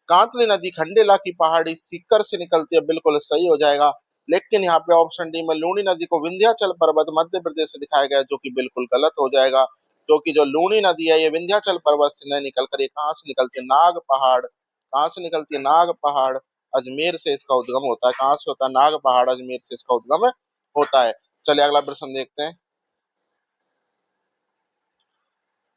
कांतली नदी खंडेला की पहाड़ी सीकर से निकलती है, बिल्कुल सही हो जाएगा। लेकिन यहाँ पे ऑप्शन डी में लूनी नदी को विंध्याचल पर्वत मध्य प्रदेश से दिखाया गया है जो कि बिल्कुल गलत हो जाएगा क्योंकि जो लूनी नदी है ये विंध्याचल पर्वत से नहीं निकल कर ये कहाँ से निकलती है? नाग पहाड़। कहाँ से निकलती है? नाग पहाड़ अजमेर से इसका उद्गम होता है। कहाँ से होता है? नाग पहाड़ अजमेर से इसका उद्गम होता है। चलिए अगला प्रश्न देखते हैं।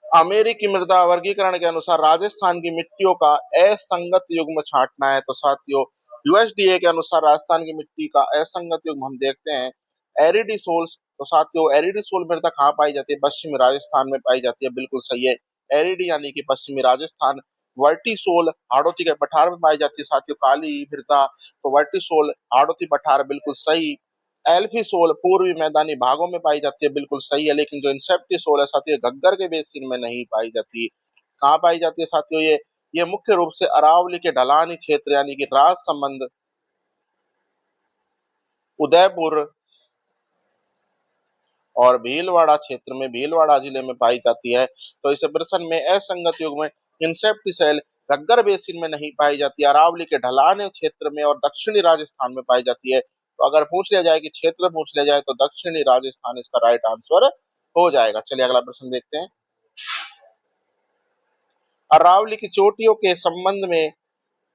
अमेरिकी मृदा वर्गीकरण के अनुसार राजस्थान की मिट्टियों का असंगत युग्म छांटना है। तो साथियों USDA के अनुसार राजस्थान की मिट्टी का असंगत युग्म हम देखते हैं एरिडीसोल्स। तो साथियों एरिडीसोल मृदा कहाँ पाई जाती है? पश्चिमी राजस्थान में पाई जाती है, बिल्कुल सही है। एरिडी यानी कि पश्चिमी राजस्थान। वर्टिसोल हाड़ौती के पठार में पाई जाती है साथियों काली मृदा। तो वर्टिसोल हाड़ौती पठार बिल्कुल सही। एल्फीसोल पूर्वी मैदानी भागों में पाई जाती है, बिल्कुल सही है। लेकिन जो इंसेप्टिसोल है साथियों घग्गर के बेसिन में नहीं पाई जाती। कहाँ पाई जाती है साथियों? ये मुख्य रूप से अरावली के ढलानी क्षेत्र यानी कि राजसमंद, उदयपुर और भीलवाड़ा क्षेत्र में भीलवाड़ा जिले में पाई जाती है। तो इस प्रश्न में असंगत युग्म इंसेप्टिसेल घग्गर बेसिन में नहीं पाई जाती, अरावली के ढलान क्षेत्र में और दक्षिणी राजस्थान में पाई जाती है। तो अगर पूछ लिया जाए कि क्षेत्र पूछ लिया जाए तो दक्षिणी राजस्थान इसका राइट आंसर हो जाएगा। चलिए अगला प्रश्न देखते हैं। अरावली की चोटियों के संबंध में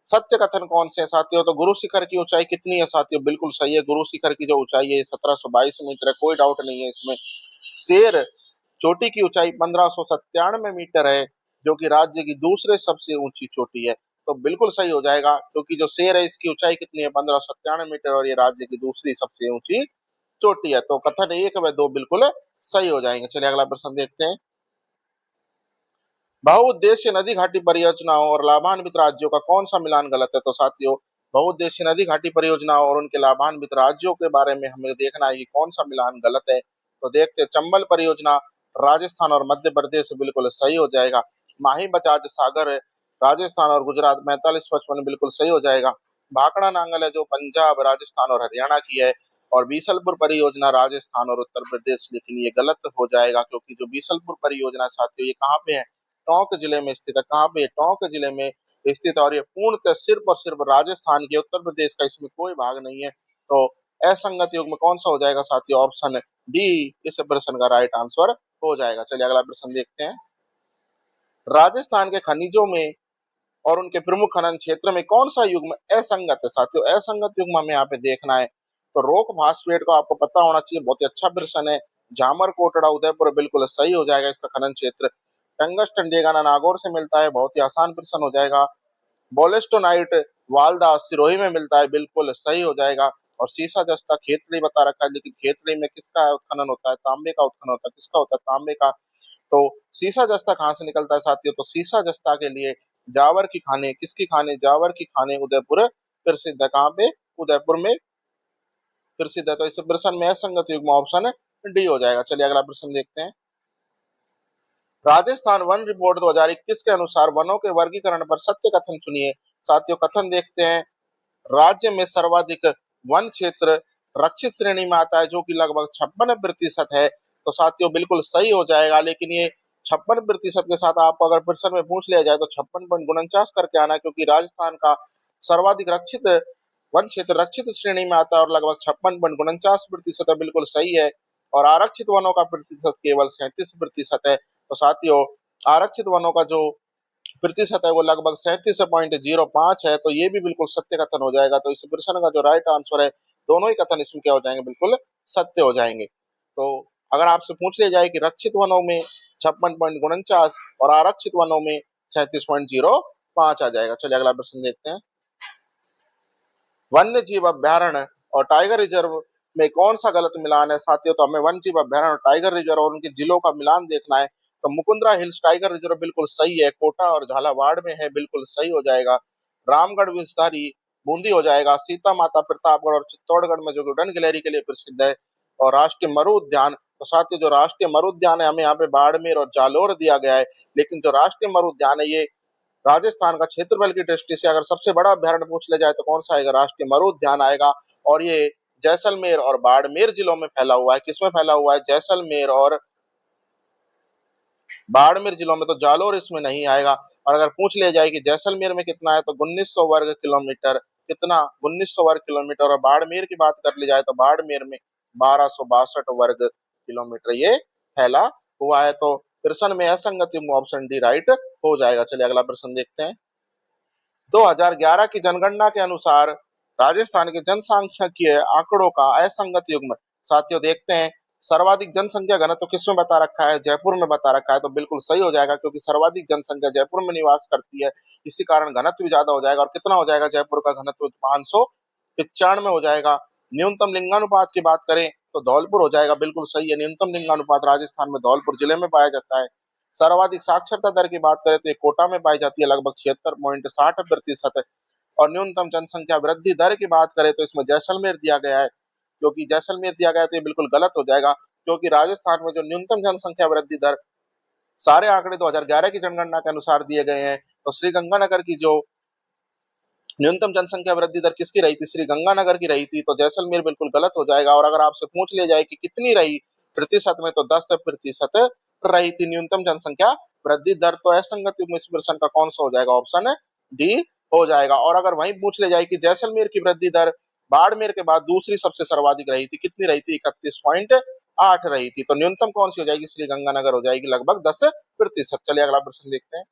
सत्य कथन कौन से है साथियों? तो गुरु शिखर की ऊंचाई कितनी है साथियों? बिल्कुल सही है। गुरु शिखर की जो ऊंचाई है 1722 मीटर है, कोई डाउट नहीं है इसमें। शेर चोटी की ऊंचाई 1597 मीटर है जो कि राज्य की दूसरे सबसे ऊंची चोटी है। तो बिल्कुल सही हो जाएगा क्योंकि जो शेर है इसकी ऊंचाई कितनी है? 1597 मीटर और ये राज्य की दूसरी सबसे ऊंची चोटी है। तो कथन एक व दो बिल्कुल सही हो जाएंगे। चलिए अगला प्रश्न देखते हैं। बहुउद्देशीय नदी घाटी परियोजनाओं और लाभान्वित राज्यों का कौन सा मिलान गलत है? तो साथियों बहुउद्देशीय नदी घाटी परियोजनाओं और उनके लाभान्वित राज्यों के बारे में हमें देखना है कि कौन सा मिलान गलत है। तो देखते हैं चंबल परियोजना राजस्थान और मध्य प्रदेश बिल्कुल सही हो जाएगा। माही बजाज सागर है राजस्थान और गुजरात, 45-55 बिल्कुल सही हो जाएगा। भाखड़ा नांगल है जो पंजाब, राजस्थान और हरियाणा की है। और बीसलपुर परियोजना राजस्थान और उत्तर प्रदेश, लेकिन ये गलत हो जाएगा क्योंकि जो बीसलपुर परियोजना साथियों ये कहाँ पे है, टोंक जिले में स्थित है। कहाँ पे, टोंक जिले में स्थित है। और ये पूर्णतः सिर्फ और सिर्फ राजस्थान के, उत्तर प्रदेश का इसमें कोई भाग नहीं है। तो असंगत युग्म कौन सा हो जाएगा साथियों, ऑप्शन डी इस प्रश्न का राइट आंसर हो जाएगा। चलिए अगला प्रश्न देखते हैं। राजस्थान के खनिजों में और उनके प्रमुख खनन क्षेत्र में कौन सा युग्म असंगत है साथियों, असंगत युग्म हमें यहाँ पे देखना है। तो रोक फास्फेट को आपको पता होना चाहिए, बहुत ही अच्छा प्रश्न है। जामर कोटड़ा उदयपुर बिल्कुल सही हो जाएगा इसका खनन क्षेत्र। टंगस्टन डेगाना नागौर से मिलता है, बहुत ही आसान प्रश्न हो जाएगा। बोलेस्टोनाइट वालदा सिरोही में मिलता है, बिल्कुल सही हो जाएगा। और सीसा जस्ता खेतड़ी बता रखा है, लेकिन खेतड़ी में किसका उत्खनन होता है, तांबे का उत्खनन होता है। किसका होता है, तांबे का। तो सीसा जस्ता कहाँ से निकलता है साथियों, तो सीसा जस्ता के लिए जावर की खाने, किसकी खाने, जावर की खाने उदयपुर प्रसिद्ध है। कहाँ पे, उदयपुर में प्रसिद्ध है। तो इस प्रश्न में असंगत युग्म ऑप्शन डी हो जाएगा। चलिए अगला प्रश्न देखते हैं। राजस्थान वन रिपोर्ट 2021 के अनुसार वनों के वर्गीकरण पर सत्य कथन चुनिए। साथियों कथन देखते हैं। राज्य में सर्वाधिक वन क्षेत्र रक्षित श्रेणी में आता है, जो कि लगभग 56% है। तो साथियों बिल्कुल सही हो जाएगा, लेकिन ये 56% के साथ आपको अगर प्रश्न में पूछ लिया जाए तो 56.49 करके आना, क्योंकि राजस्थान का सर्वाधिक रक्षित वन क्षेत्र रक्षित श्रेणी में आता है और लगभग 56.49% है, बिल्कुल सही है। और आरक्षित वनों का प्रतिशत केवल 37% है। तो साथियों आरक्षित वनों का जो प्रतिशत है वो लगभग 37.05 है। तो ये भी बिल्कुल सत्य कथन हो जाएगा। तो इस प्रश्न का जो राइट आंसर है, दोनों ही कथन इसमें क्या हो जाएंगे, बिल्कुल सत्य हो जाएंगे। तो अगर आपसे पूछ लिया जाए कि रक्षित वनों में 56.49 और आरक्षित वनों में 37.05 आ जाएगा। चलिए अगला प्रश्न देखते हैं। वन्य जीव अभ्यारण्य और टाइगर रिजर्व में कौन सा गलत मिलान है साथियों, तो हमें वन्य जीव अभ्यारण्य और टाइगर रिजर्व और उनके जिलों का मिलान देखना है। तो मुकुंदरा हिल्स टाइगर रिजर्व बिल्कुल सही है, कोटा और झालावाड़ में है, बिल्कुल सही हो जाएगा। रामगढ़ विस्तारी बूंदी हो जाएगा। सीता माता प्रतापगढ़ और चित्तौड़गढ़ में जो उड़न गिलहरी के लिए प्रसिद्ध है। और राष्ट्रीय मरु उद्यान, तो साथियों जो राष्ट्रीय मरु उद्यान है हमें यहाँ पे बाड़मेर और जालोर दिया गया है, लेकिन जो राष्ट्रीय मरु उद्यान है ये राजस्थान का क्षेत्रफल की दृष्टि से अगर सबसे बड़ा अभ्यारण्य पूछ लिया जाए तो कौन सा आएगा, राष्ट्रीय मरु उद्यान आएगा। और ये जैसलमेर और बाड़मेर जिलों में फैला हुआ है। किसमें फैला हुआ है, जैसलमेर और बाड़मेर जिलों में। तो जालोर इसमें नहीं आएगा। और अगर पूछ लिया जाए कि जैसलमेर में कितना है, तो 1900 वर्ग किलोमीटर, कितना, 1900 वर्ग किलोमीटर। और बाड़मेर की बात कर ली जाए तो बाड़मेर में 1262 वर्ग किलोमीटर ये फैला हुआ है। तो प्रश्न में असंगति ऑप्शन डी राइट हो जाएगा। चलिए अगला प्रश्न देखते हैं। 2011 की जनगणना के अनुसार राजस्थान के जनसांख्यिकीय आंकड़ों का असंगत युग्म साथियों देखते हैं। सर्वाधिक जनसंख्या घनत्व तो किसमें बता रखा है, जयपुर में बता रखा है। तो बिल्कुल सही हो जाएगा, क्योंकि सर्वाधिक जनसंख्या जयपुर में निवास करती है, इसी कारण घनत्व भी ज्यादा हो जाएगा। और कितना हो जाएगा जयपुर का घनत्व, 595 हो जाएगा। न्यूनतम लिंगानुपात की बात करें तो धौलपुर हो जाएगा, बिल्कुल सही है। न्यूनतम लिंगानुपात राजस्थान में धौलपुर जिले में पाया जाता है। सर्वाधिक साक्षरता दर की बात करें तो ये कोटा में पाई जाती है, लगभग 76.60%। और न्यूनतम जनसंख्या वृद्धि दर की बात करें तो इसमें जैसलमेर दिया गया है, क्योंकि जैसलमेर दिया गया है तो ये बिल्कुल गलत हो जाएगा, क्योंकि राजस्थान में जो न्यूनतम जनसंख्या वृद्धि दर सारे आंकड़े 2011 की जनगणना के अनुसार दिए गए हैं। तो श्रीगंगानगर की जो न्यूनतम जनसंख्या वृद्धि दर किसकी रही थी, श्रीगंगानगर की रही थी। तो जैसलमेर बिल्कुल गलत हो जाएगा। और अगर आपसे पूछ लिया जाए कि कितनी रही प्रतिशत में, तो 10% रही थी न्यूनतम जनसंख्या वृद्धि दर। तो असंगत युग्म इस प्रश्न का कौन सा हो जाएगा, ऑप्शन डी हो जाएगा। और अगर वहीं पूछ ले जाए कि जैसलमेर की वृद्धि दर बाड़मेर के बाद दूसरी सबसे सर्वाधिक रही थी, कितनी रही थी, 31.8 रही थी। तो न्यूनतम कौन सी हो जाएगी, श्रीगंगानगर हो जाएगी, लगभग 10%। चलिए अगला प्रश्न देखते हैं।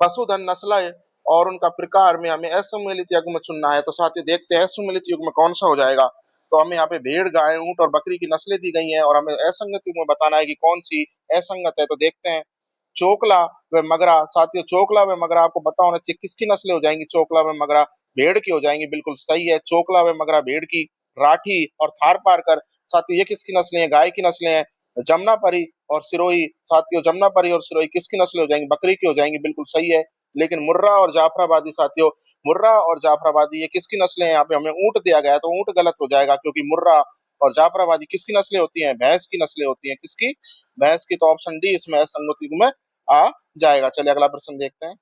पशुधन नस्ल और उनका प्रकार में हमें असम्मिलित युग्म चुनना है। तो साथियों देखते हैं असम्मिलित युग्म कौन सा हो जाएगा। तो हमें यहाँ पे भेड़, गाय, ऊंट और बकरी की नस्लें दी गई हैं, और हमें असंगत युग्म बताना है कि कौन सी असंगत है। तो देखते हैं। चोकला व मगरा, साथियों चोकला व मगरा आपको पता होना चाहिए किसकी नस्लें हो जाएंगी, चोकला व मगरा भेड़ की हो जाएंगी, बिल्कुल सही है, चोकला व मगरा भेड़ की। राठी और थार पारकर, साथियों ये किसकी नस्लें हैं, गाय की नस्लें हैं। जमुनापरी और सिरोही, साथियों जमुनापरी और सिरोही किसकी नस्लें हो जाएंगी, बकरी की हो जाएंगी, बिल्कुल सही है। लेकिन मुर्रा और जाफराबादी, साथियों मुर्रा और जाफराबादी ये किसकी नस्लें हैं, यहाँ पे हमें ऊंट दिया गया है, तो ऊंट गलत हो जाएगा, क्योंकि मुर्रा और जाफराबादी किसकी नस्लें होती हैं? भैंस की नस्लें होती हैं। किसकी? भैंस की। तो ऑप्शन डी इसमें असंगत युग्म में आ जाएगा। चलिए अगला प्रश्न देखते हैं।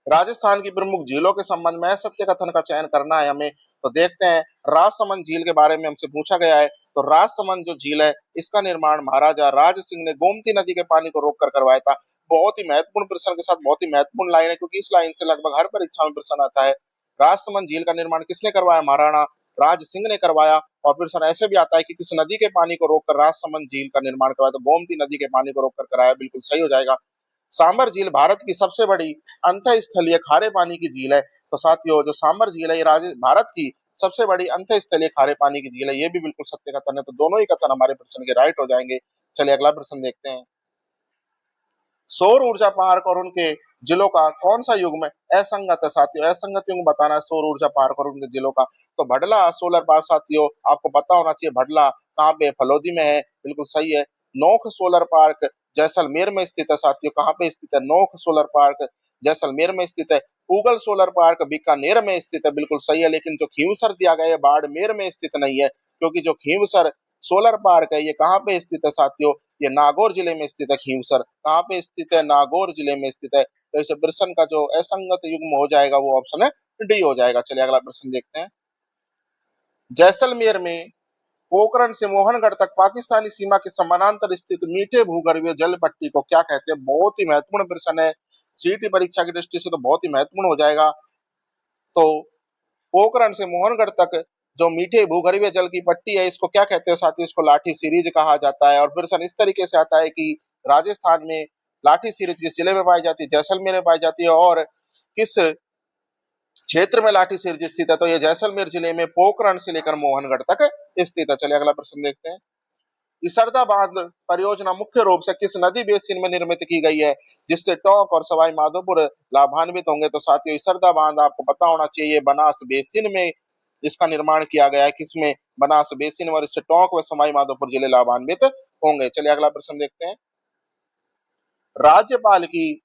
राजस्थान की प्रमुख झीलों के संबंध में सत्य कथन का चयन करना है हमें। तो देखते हैं, राजसमंद झील के बारे में हमसे पूछा गया है। तो राजसमंद जो झील है, इसका निर्माण महाराजा राज सिंह ने गोमती नदी के पानी को रोककर करवाया था। बहुत ही महत्वपूर्ण प्रश्न के साथ बहुत ही महत्वपूर्ण लाइन है, क्योंकि इस लाइन से लगभग हर परीक्षा में प्रश्न आता है। राजसमंद झील का निर्माण किसने करवाया? महाराणा राज सिंह ने करवाया। और प्रश्न ऐसे भी आता है कि किस नदी के पानी को रोककर राजसमंद झील का निर्माण करवाया? तो गोमती नदी के पानी को रोककर कराया। बिल्कुल सही हो जाएगा। सांबर झील भारत की सबसे बड़ी अंतःस्थलीय खारे पानी की झील है। तो साथियों, जो सांबर झील है, ये भारत की सबसे बड़ी अंतःस्थलीय खारे पानी की झील है। ये भी बिल्कुल सत्य कथन है। तो दोनों ही कथन हमारे प्रश्न के राइट हो जाएंगे। चलिए अगला प्रश्न देखते हैं। सौर ऊर्जा पार्क और उनके जिलों का कौन सा युग्म असंगत है? साथियों, असंगत युग्म बताना है सौर ऊर्जा पार्क और उनके जिलों का। तो भडला सोलर पार्क, साथियों आपको पता होना चाहिए, भडला कहाँ पे? फलोदी में है। बिल्कुल सही है। नोख सोलर पार्क जैसलमेर में स्थित है। साथियों कहाँ पे स्थित है? नोख सोलर पार्क जैसलमेर में स्थित है। पूगल सोलर पार्क बीकानेर में स्थित है। बिल्कुल सही है। लेकिन जो खींवसर दिया गया है, बाड़मेर में स्थित नहीं है, क्योंकि जो खींवसर सोलर पार्क है, ये कहाँ पे स्थित है साथियों? ये नागौर जिले में स्थित है। खींवसर कहाँ पे स्थित है? नागौर जिले में स्थित है। तो इस प्रश्न का जो असंगत युग्म हो जाएगा, वो ऑप्शन है डी हो जाएगा। चलिए अगला प्रश्न देखते हैं। जैसलमेर में पोखरण से मोहनगढ़ तक पाकिस्तानी सीमा के समानांतर स्थित मीठे भूगर्भीय जल पट्टी को क्या कहते हैं? बहुत ही महत्वपूर्ण प्रश्न है। सीटी परीक्षा की दृष्टि से तो बहुत ही महत्वपूर्ण हो जाएगा। तो पोखरण से मोहनगढ़ तक जो मीठे भूगर्भीय जल की पट्टी है, इसको क्या कहते हैं साथियों? इसको लाठी सीरीज कहा जाता है। और प्रश्न इस तरीके से आता है कि राजस्थान में लाठी सीरीज किस जिले में पाई जाती है? जैसलमेर में पाई जाती है। और किस क्षेत्र में लाठी सीरीज स्थित है? तो ये जैसलमेर जिले में पोखरण से लेकर मोहनगढ़ तक स्थित है। चलिए अगला प्रश्न देखते हैं। इसरदा बांध परियोजना मुख्य रूप से किस नदी बेसिन में निर्मित की गई है, जिससे टोंक और सवाई माधोपुर लाभान्वित होंगे? तो साथियों, इसरदा बांध आपको पता होना चाहिए, बनास बेसिन में इसका निर्माण किया गया है। किसमें? बनास बेसिन में। और इससे टोंक व सवाई माधोपुर जिले लाभान्वित होंगे। चलिए अगला प्रश्न देखते हैं। राज्यपाल की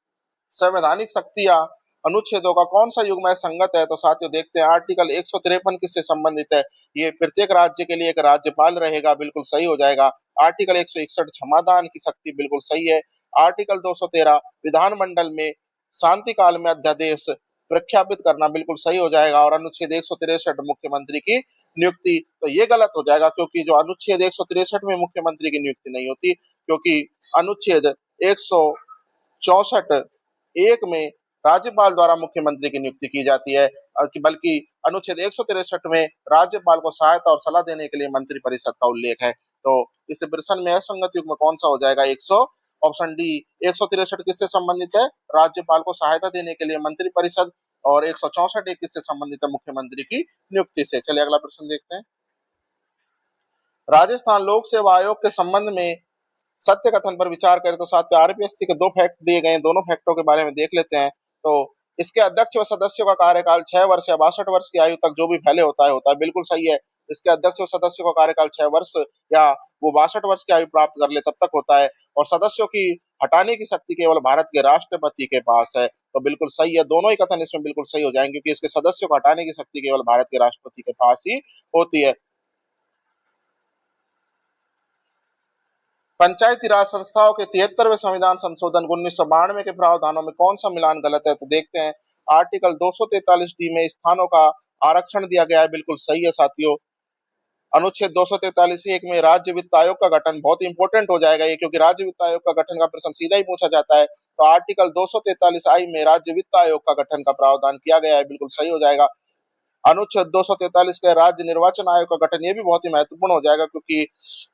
संवैधानिक शक्तियां अनुच्छेदों का कौन सा युग्म संगत है? तो साथियों देखते हैं, आर्टिकल 153 किससे संबंधित है? ये प्रत्येक राज्य के लिए एक राज्यपाल रहेगा। बिल्कुल सही हो जाएगा। आर्टिकल 161 क्षमादान की शक्ति, बिल्कुल सही है। आर्टिकल 213 विधानमंडल में शांति काल में अध्यादेश प्रख्यापित करना, बिल्कुल सही हो जाएगा। और अनुच्छेद 163 मुख्यमंत्री की नियुक्ति, तो ये गलत हो जाएगा, क्योंकि जो अनुच्छेद 163 में मुख्यमंत्री की नियुक्ति नहीं होती, क्योंकि अनुच्छेद 164 एक में राज्यपाल द्वारा मुख्यमंत्री की नियुक्ति की जाती है। और बल्कि अनुच्छेद 163 में राज्यपाल को सहायता और सलाह देने के लिए मंत्रिपरिषद का उल्लेख है। तो इस प्रश्न में असंगत युग्म कौन सा हो जाएगा? 100 ऑप्शन डी 163 किससे संबंधित है? राज्यपाल को सहायता देने के लिए मंत्रिपरिषद। और 164 एक किससे संबंधित है? मुख्यमंत्री की नियुक्ति से। चलिए अगला प्रश्न देखते हैं। राजस्थान लोक सेवा आयोग के संबंध में सत्य कथन पर विचार करें। तो साथ में आरपीएससी के दो फैक्ट दिए गए हैं, दोनों फैक्टों के बारे में देख लेते हैं। तो इसके अध्यक्ष व सदस्यों का कार्यकाल 6 वर्ष या 62 वर्ष की आयु तक जो भी पहले होता है, बिल्कुल सही है। इसके अध्यक्ष व सदस्यों का कार्यकाल 6 वर्ष या वो 62 वर्ष की आयु प्राप्त कर ले तब तक होता है। और सदस्यों की हटाने की शक्ति केवल भारत के राष्ट्रपति के पास है। तो बिल्कुल सही है, दोनों ही कथन इसमें बिल्कुल सही हो जाएंगे, क्योंकि इसके सदस्यों को हटाने की शक्ति केवल भारत के राष्ट्रपति के पास ही होती है। पंचायती राज संस्थाओं के 73वें संविधान संशोधन 1992 के प्रावधानों में कौन सा मिलान गलत है? तो देखते हैं, आर्टिकल 243 डी में स्थानों का आरक्षण दिया गया है। बिल्कुल सही है साथियों। अनुच्छेद 243 एक में राज्य वित्त आयोग का गठन, बहुत इंपॉर्टेंट हो जाएगा ये, क्योंकि राज्य वित्त आयोग का गठन का प्रश्न सीधा ही पूछा जाता है। तो आर्टिकल 243 आई में राज्य वित्त आयोग का गठन का प्रावधान किया गया है। बिल्कुल सही हो जाएगा। अनुच्छेद 243 के राज्य निर्वाचन आयोग का गठन, ये भी बहुत ही महत्वपूर्ण हो जाएगा, क्योंकि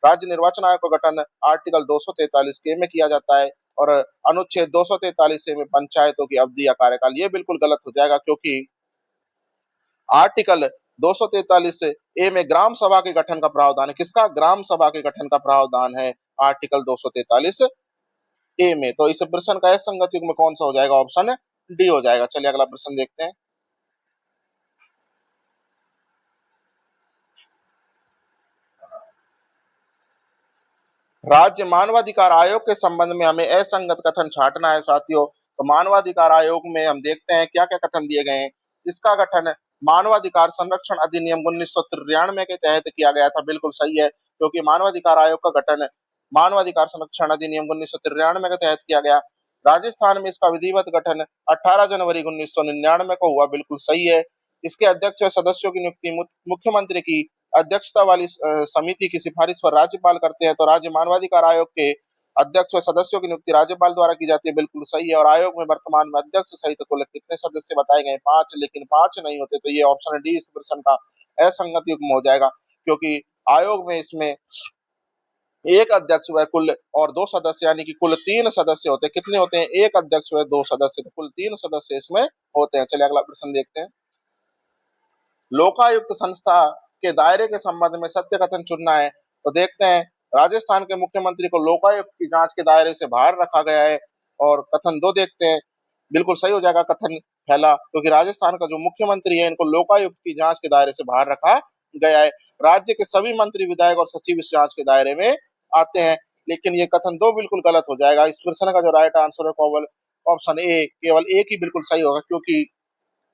राज्य निर्वाचन आयोग का गठन आर्टिकल 243 के में किया जाता है। और अनुच्छेद 243 में पंचायतों की अवधि या कार्यकाल, ये बिल्कुल गलत हो जाएगा, क्योंकि आर्टिकल 243 ए में ग्राम सभा के गठन का प्रावधान है। किसका? ग्राम सभा के गठन का प्रावधान है आर्टिकल 243 ए में। तो इस प्रश्न का संगत युग्म कौन सा हो जाएगा? ऑप्शन डी हो जाएगा। चलिए अगला प्रश्न देखते हैं। राज्य मानवाधिकार आयोग के संबंध में हमें असंगत कथन छांटना है साथियों। तो मानवाधिकार आयोग में हम देखते हैं क्या क्या कथन दिए गए हैं। इसका गठन मानवाधिकार संरक्षण अधिनियम 1993 के तहत किया गया था। बिल्कुल सही है, क्योंकि मानवाधिकार आयोग का गठन मानवाधिकार संरक्षण अधिनियम 1993 के तहत किया गया। राजस्थान में इसका विधिवत गठन 18 जनवरी 1999 को हुआ। बिल्कुल सही है। इसके अध्यक्ष और सदस्यों की नियुक्ति मुख्यमंत्री की अध्यक्षता वाली समिति की सिफारिश पर राज्यपाल करते हैं। तो राज्य मानवाधिकार आयोग के अध्यक्ष और सदस्यों की नियुक्ति राज्यपाल द्वारा की जाती है। बिल्कुल सही है। और आयोग में वर्तमान में अध्यक्ष सहित कुल कितने सदस्य बताए गए? 5, लेकिन 5 नहीं होते, तो ये ऑप्शन डी इस प्रश्न का असंगत युग्म हो जाएगा, क्योंकि आयोग में इसमें एक अध्यक्ष व कुल और 2 सदस्य, यानी कि कुल 3 सदस्य होते हैं। कितने होते हैं? एक अध्यक्ष व 2 सदस्य, तो कुल 3 सदस्य इसमें होते हैं। चलिए अगला प्रश्न देखते हैं। लोकायुक्त संस्था के दायरे के संबंध में सत्य कथन चुनना है। तो देखते हैं, राजस्थान के मुख्यमंत्री को लोकायुक्त की जांच के दायरे से बाहर रखा गया है। और कथन 2 देखते हैं। बिल्कुल सही हो जाएगा कथन पहला, क्योंकि राजस्थान का जो मुख्यमंत्री है, इनको लोकायुक्त की जांच के दायरे से बाहर रखा गया है। राज्य के सभी मंत्री, विधायक और सचिव इस जांच के दायरे में आते हैं। लेकिन ये कथन 2 बिल्कुल गलत हो जाएगा। इस प्रश्न का जो राइट आंसर है केवल ऑप्शन ए, केवल एक ही बिल्कुल सही होगा, क्योंकि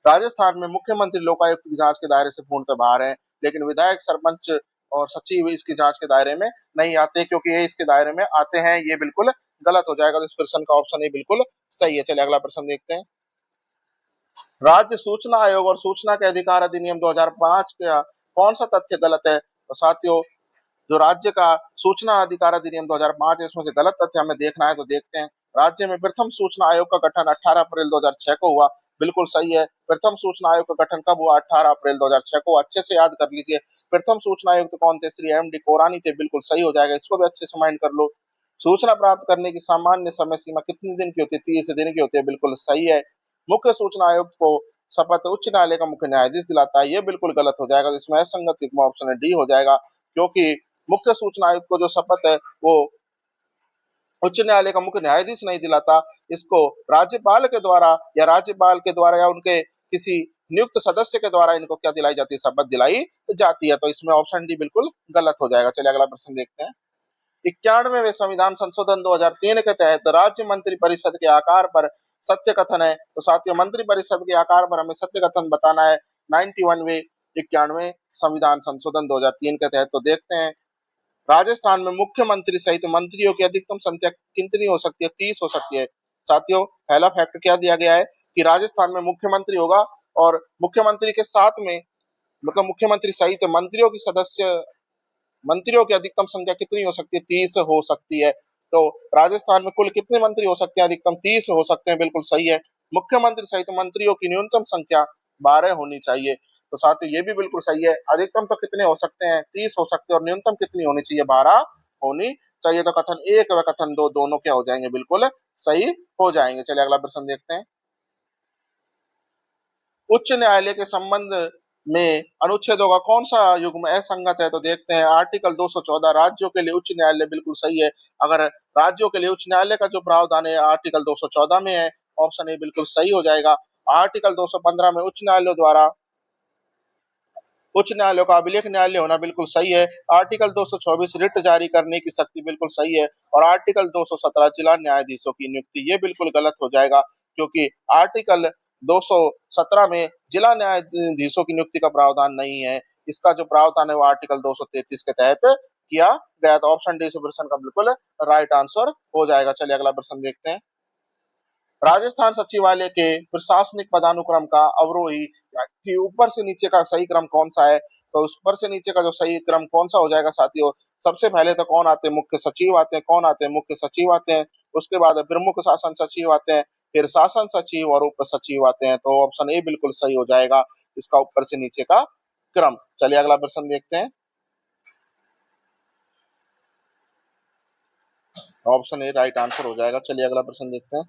राजस्थान में मुख्यमंत्री लोकायुक्त की जांच के दायरे से पूर्णतः बाहर है, लेकिन विधायक, सरपंच और सचिव इसकी जांच के दायरे में नहीं आते, क्योंकि ये इसके दायरे में आते हैं। ये बिल्कुल गलत हो जाएगा। तो इस प्रश्न का ऑप्शन ए बिल्कुल सही है। चलिए अगला प्रश्न देखते हैं। राज्य सूचना आयोग और सूचना के अधिकार अधिनियम 2005 का कौन सा तथ्य गलत है? तो साथियों, जो राज्य का सूचना अधिकार अधिनियम 2005 है, इसमें से गलत तथ्य हमें देखना है। तो देखते हैं। राज्य में प्रथम सूचना आयोग का गठन 18 अप्रैल 2006 को हुआ। बिल्कुल सही है। प्रथम सूचना आयोग का गठन कब हुआ? 18 अप्रैल 2006 को। अच्छे से याद कर लीजिए। प्रथम सूचना आयुक्त कौन थे? श्री एम डी कोरानी थे। बिल्कुल सही हो जाएगा। इसको भी अच्छे से माइंड कर लो। सूचना प्राप्त करने की सामान्य समय सीमा कितने दिन की होती है? 30 दिन की होती है। बिल्कुल सही है। मुख्य सूचना आयुक्त को शपथ उच्च न्यायालय का मुख्य न्यायाधीश दिलाता है। ये बिल्कुल गलत हो जाएगा। इसमें असंगत युग्म ऑप्शन डी हो जाएगा, क्योंकि मुख्य सूचना आयुक्त को जो शपथ है वो उच्च न्यायालय का मुख्य न्यायाधीश नहीं दिलाता। इसको राज्यपाल के द्वारा या उनके किसी नियुक्त सदस्य के द्वारा इनको क्या दिलाई जाती है? शपथ दिलाई जाती है। तो इसमें ऑप्शन डी बिल्कुल गलत हो जाएगा। चलिए अगला प्रश्न देखते हैं। 91वें संविधान संशोधन 2003 के तहत राज्य मंत्री परिषद के आकार पर सत्य कथन है। तो साथियों, मंत्री परिषद के आकार पर हमें सत्य कथन बताना है। 91वें संविधान संशोधन 2003 के तहत। तो देखते हैं। राजस्थान में मुख्यमंत्री सहित मंत्रियों की अधिकतम संख्या कितनी हो सकती है? 30 हो सकती है। साथियों, पहला फैक्ट क्या दिया गया है कि राजस्थान में मुख्यमंत्री होगा, और मुख्यमंत्री के साथ में, मतलब मुख्यमंत्री सहित मंत्रियों की अधिकतम संख्या कितनी हो सकती है? 30 हो सकती है। तो राजस्थान में कुल कितने मंत्री हो सकते हैं? अधिकतम 30 हो सकते हैं। बिल्कुल सही है। मुख्यमंत्री सहित मंत्रियों की न्यूनतम संख्या 12 होनी चाहिए। तो साथियों, ये भी बिल्कुल सही है। अधिकतम तो कितने हो सकते हैं? 30 हो सकते हैं। और न्यूनतम कितनी होनी चाहिए? 12 होनी चाहिए। तो कथन 1 व कथन 2 दोनों क्या हो जाएंगे? बिल्कुल सही हो जाएंगे। चलिए अगला प्रश्न देखते हैं। उच्च न्यायालय के संबंध में अनुच्छेदों का कौन सा युग्म असंगत है? तो देखते हैं। आर्टिकल 214 राज्यों के लिए उच्च न्यायालय, बिल्कुल सही है। अगर राज्यों के लिए उच्च न्यायालय का जो प्रावधान है आर्टिकल 214 में है, ऑप्शन ए बिल्कुल सही हो जाएगा। आर्टिकल 215 में उच्च न्यायालयों का अभिलेख न्यायालय होना, बिल्कुल सही है। आर्टिकल 224 रिट जारी करने की शक्ति, बिल्कुल सही है। और आर्टिकल 217 जिला न्यायाधीशों की नियुक्ति, ये बिल्कुल गलत हो जाएगा, क्योंकि आर्टिकल 217 में जिला न्यायाधीशों की नियुक्ति का प्रावधान नहीं है। इसका जो प्रावधान है वो आर्टिकल 233 के तहत किया गया। तो ऑप्शन डी इस प्रश्न का बिल्कुल राइट आंसर हो जाएगा। चलिए अगला प्रश्न देखते हैं। राजस्थान सचिवालय के प्रशासनिक पदानुक्रम का अवरोही कि ऊपर से नीचे का सही क्रम कौन सा है? तो उस ऊपर से नीचे का जो सही क्रम कौन सा हो जाएगा साथियों? सबसे पहले तो कौन आते हैं? मुख्य सचिव आते हैं। कौन आते हैं? मुख्य सचिव आते हैं। उसके बाद प्रमुख शासन सचिव आते हैं। फिर शासन सचिव और उप सचिव आते हैं। तो ऑप्शन ए बिल्कुल सही हो जाएगा, इसका ऊपर से नीचे का क्रम। चलिए अगला प्रश्न देखते हैं। ऑप्शन ए राइट आंसर हो जाएगा। चलिए अगला प्रश्न देखते हैं।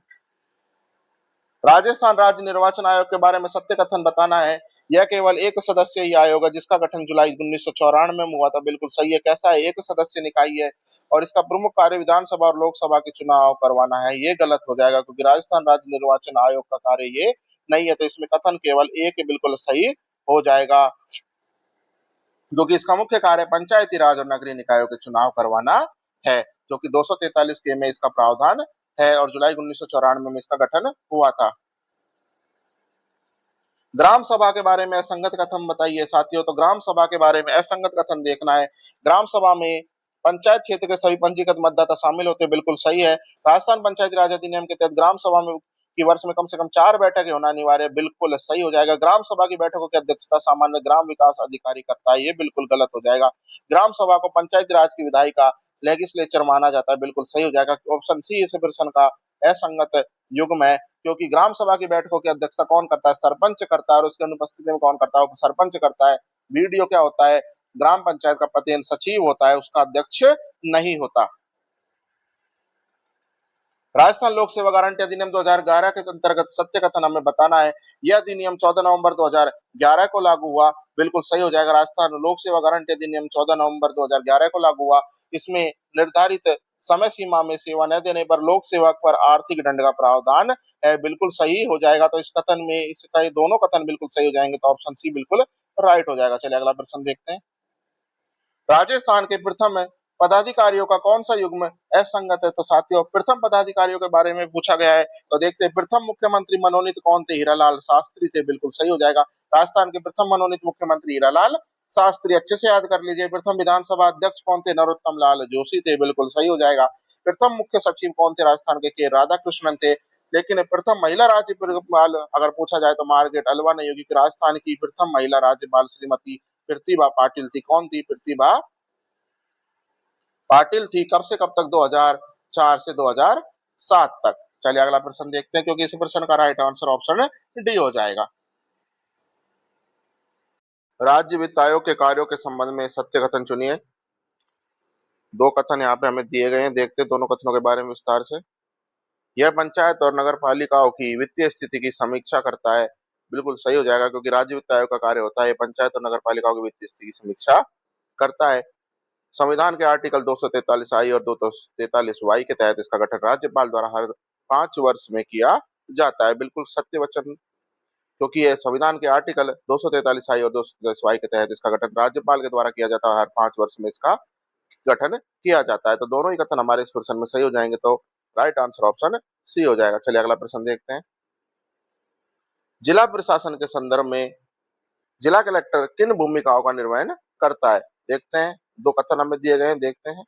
राजस्थान राज्य निर्वाचन आयोग के बारे में सत्य कथन बताना है। यह केवल एक सदस्यीय आयोग है, जिसका गठन जुलाई 1994 में हुआ था। बिल्कुल सही है। कैसा है? एक सदस्य निकाय है, और इसका प्रमुख कार्य विधानसभा और लोकसभा के चुनाव करवाना है। ये गलत हो जाएगा, क्योंकि राजस्थान राज्य निर्वाचन आयोग का कार्य ये नहीं है। तो इसमें कथन केवल एक बिल्कुल सही हो जाएगा, क्योंकि इसका मुख्य कार्य पंचायती राज और नगरीय निकायों के चुनाव करवाना है, जो कि 243 के में इसका प्रावधान है, और जुलाई 1994 में इसका गठन हुआ था। ग्राम सभा के बारे में असंगत कथन बताइए साथियों। तो ग्राम सभा के बारे में असंगत कथन देखना है। ग्राम सभा में पंचायत क्षेत्र के सभी पंजीकृत मतदाता शामिल होते हैं, बिल्कुल सही है। राजस्थान पंचायती राज अधिनियम के तहत ग्राम सभा में की वर्ष में कम से कम 4 बैठकें होना अनिवार्य है, बिल्कुल सही हो जाएगा। ग्राम सभा की बैठकों की अध्यक्षता सामान्य ग्राम विकास अधिकारी करता है, ये बिल्कुल गलत हो जाएगा। ग्राम सभा को पंचायती राज की विधायिका लेजिस्लेचर माना जाता है, बिल्कुल सही हो जाएगा। ऑप्शन सी इस प्रश्न का असंगत युग्म है, क्योंकि ग्राम सभा की बैठकों की अध्यक्षता कौन करता है? सरपंच करता है। और उसकी अनुपस्थिति में कौन करता है? सरपंच करता है। वीडियो क्या होता है? ग्राम पंचायत का प्रधान सचिव होता है, उसका अध्यक्ष नहीं होता। राजस्थान लोक सेवा गारंटी अधिनियम 2011 के अंतर्गत सत्य कथन हमें बताना है। यह अधिनियम 14 नवंबर 2011 को लागू हुआ, बिल्कुल सही हो जाएगा। राजस्थान लोक सेवा गारंटी अधिनियम 14 नवंबर 2011 को लागू हुआ। इसमें निर्धारित समय सीमा में सेवा न देने पर लोक सेवक पर आर्थिक दंड का प्रावधान है, बिल्कुल सही हो जाएगा। तो इस कथन में इसका ये दोनों कथन बिल्कुल सही हो जाएंगे, तो ऑप्शन सी बिल्कुल राइट हो जाएगा। चलिए अगला प्रश्न देखते हैं। राजस्थान के प्रथम पदाधिकारियों का कौन सा युग्म असंगत है? तो साथियों प्रथम पदाधिकारियों के बारे में पूछा गया है, तो देखते हैं। प्रथम मुख्यमंत्री मनोनीत कौन थे? हीरालाल शास्त्री थे, बिल्कुल सही हो जाएगा। राजस्थान के प्रथम मनोनीत मुख्यमंत्री हीरालाल शास्त्री, अच्छे से याद कर लीजिए। प्रथम विधानसभा अध्यक्ष कौन थे? नरोत्तम लाल जोशी थे, बिल्कुल सही हो जाएगा। प्रथम मुख्य सचिव कौन थे? राजस्थान के राधाकृष्णन थे। लेकिन प्रथम महिला राज्यपाल अगर पूछा जाए तो मार्गरेट अलवा ने होगी। राजस्थान की प्रथम महिला राज्यपाल श्रीमती प्रतिभा पाटिल थी। कौन थी? प्रतिभा पाटिल थी। कब से कब तक? 2004 से 2007 तक। चलिए अगला प्रश्न देखते हैं, क्योंकि इस प्रश्न का राइट आंसर ऑप्शन डी हो जाएगा। राज्य वित्त आयोग के कार्यों के संबंध में सत्य कथन चुनिए। दो कथन यहाँ पे हमें दिए गए हैं, देखते हैं दोनों कथनों के बारे में विस्तार से। यह पंचायत और नगर पालिकाओं की वित्तीय स्थिति की समीक्षा करता है, बिल्कुल सही हो जाएगा, क्योंकि राज्य वित्त आयोग का कार्य होता है पंचायत और नगर पालिकाओं की वित्तीय स्थिति की समीक्षा करता है। संविधान के आर्टिकल 243 आई और 243 वाई के तहत इसका गठन राज्यपाल द्वारा हर 5 वर्ष में किया जाता है, बिल्कुल सत्य वचन। क्योंकि यह संविधान के आर्टिकल 243 आई और 243 वाई के तहत इसका गठन राज्यपाल के द्वारा किया जाता है और हर 5 वर्ष में इसका गठन किया जाता है। तो दोनों ही कथन हमारे इस प्रश्न में सही हो जाएंगे, तो राइट आंसर ऑप्शन सी हो जाएगा। चलिए अगला प्रश्न देखते हैं। जिला प्रशासन के संदर्भ में जिला कलेक्टर किन भूमिकाओं का निर्वहन करता है? देखते हैं, दो कथन हमें दिए गए हैं, देखते हैं।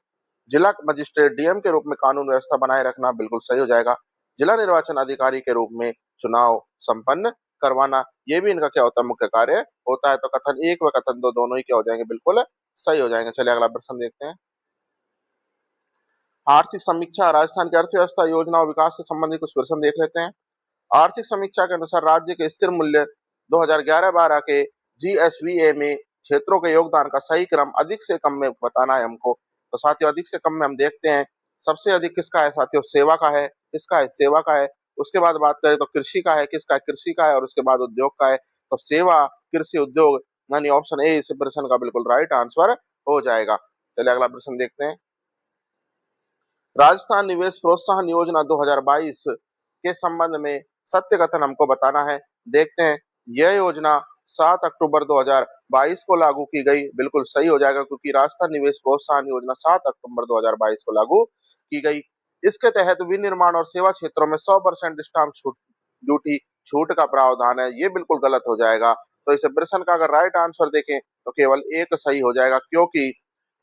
जिला मजिस्ट्रेट डीएम के रूप में कानून व्यवस्था बनाए रखना, बिल्कुल सही हो जाएगा। जिला निर्वाचन अधिकारी के रूप में चुनाव संपन्न करवाना, ये भी इनका क्या होता है? मुख्य कार्य होता है। तो कथन एक व कथन दो दोनों ही क्या हो जाएंगे? बिल्कुल सही हो जाएंगे। चलिए अगला प्रश्न देखते हैं। आर्थिक समीक्षा राजस्थान की अर्थव्यवस्था योजना और विकास से संबंधित कुछ प्रश्न देख लेते हैं। आर्थिक समीक्षा के अनुसार राज्य के स्थिर मूल्य 2011-12 के जीएसवीए में क्षेत्रों के योगदान का सही क्रम अधिक से कम में बताना है हमको। तो साथियों अधिक से कम में हम देखते हैं, सबसे अधिक किसका है साथियों? सेवा का है। किसका है? सेवा का है। उसके बाद बात करें तो कृषि का है। किसका है? कृषि का है। और उसके बाद उद्योग का है। तो सेवा, कृषि, उद्योग, यानी ऑप्शन ए इस प्रश्न का बिल्कुल राइट आंसर हो जाएगा। चलिए अगला प्रश्न देखते हैं। राजस्थान निवेश प्रोत्साहन योजना 2022 के संबंध में सत्य कथन हमको बताना है। देखते हैं, यह योजना 7 अक्टूबर 2022 को लागू की गई, बिल्कुल सही हो जाएगा, क्योंकि राजस्थान निवेश प्रोत्साहन योजना 7 अक्टूबर 2022 को लागू की गई। इसके तहत विनिर्माण और सेवा क्षेत्रों में 100% स्टाम्प ड्यूटी छूट का प्रावधान है, ये बिल्कुल गलत हो जाएगा। तो इस प्रश्न का अगर राइट आंसर देखें तो केवल एक सही हो जाएगा, क्योंकि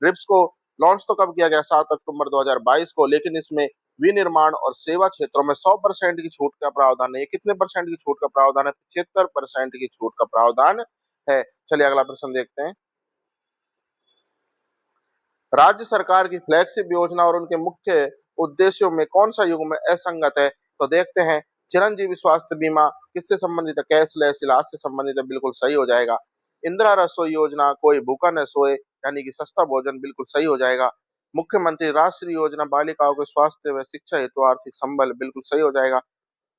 रिप्स को लॉन्च तो कब किया गया? 7 अक्टूबर 2022 को, लेकिन इसमें विनिर्माण और सेवा क्षेत्रों में 100% की छूट का प्रावधान है। कितने परसेंट की छूट का प्रावधान है? 75% की छूट का प्रावधान है। चलिए अगला प्रश्न देखते हैं। राज्य सरकार की फ्लैगशिप योजना और उनके मुख्य उद्देश्यों में कौन सा युग्म असंगत है? तो देखते हैं। चिरंजीवी स्वास्थ्य बीमा किससे संबंधित है? कैशलेस इलाज से संबंधित है, बिल्कुल सही हो जाएगा। इंदिरा रसोई योजना, कोई भूखा न सोए, यानी कि सस्ता भोजन, बिल्कुल सही हो जाएगा। मुख्यमंत्री राष्ट्रीय योजना बालिकाओं के स्वास्थ्य व शिक्षा हेतु आर्थिक संबल, बिल्कुल सही हो जाएगा।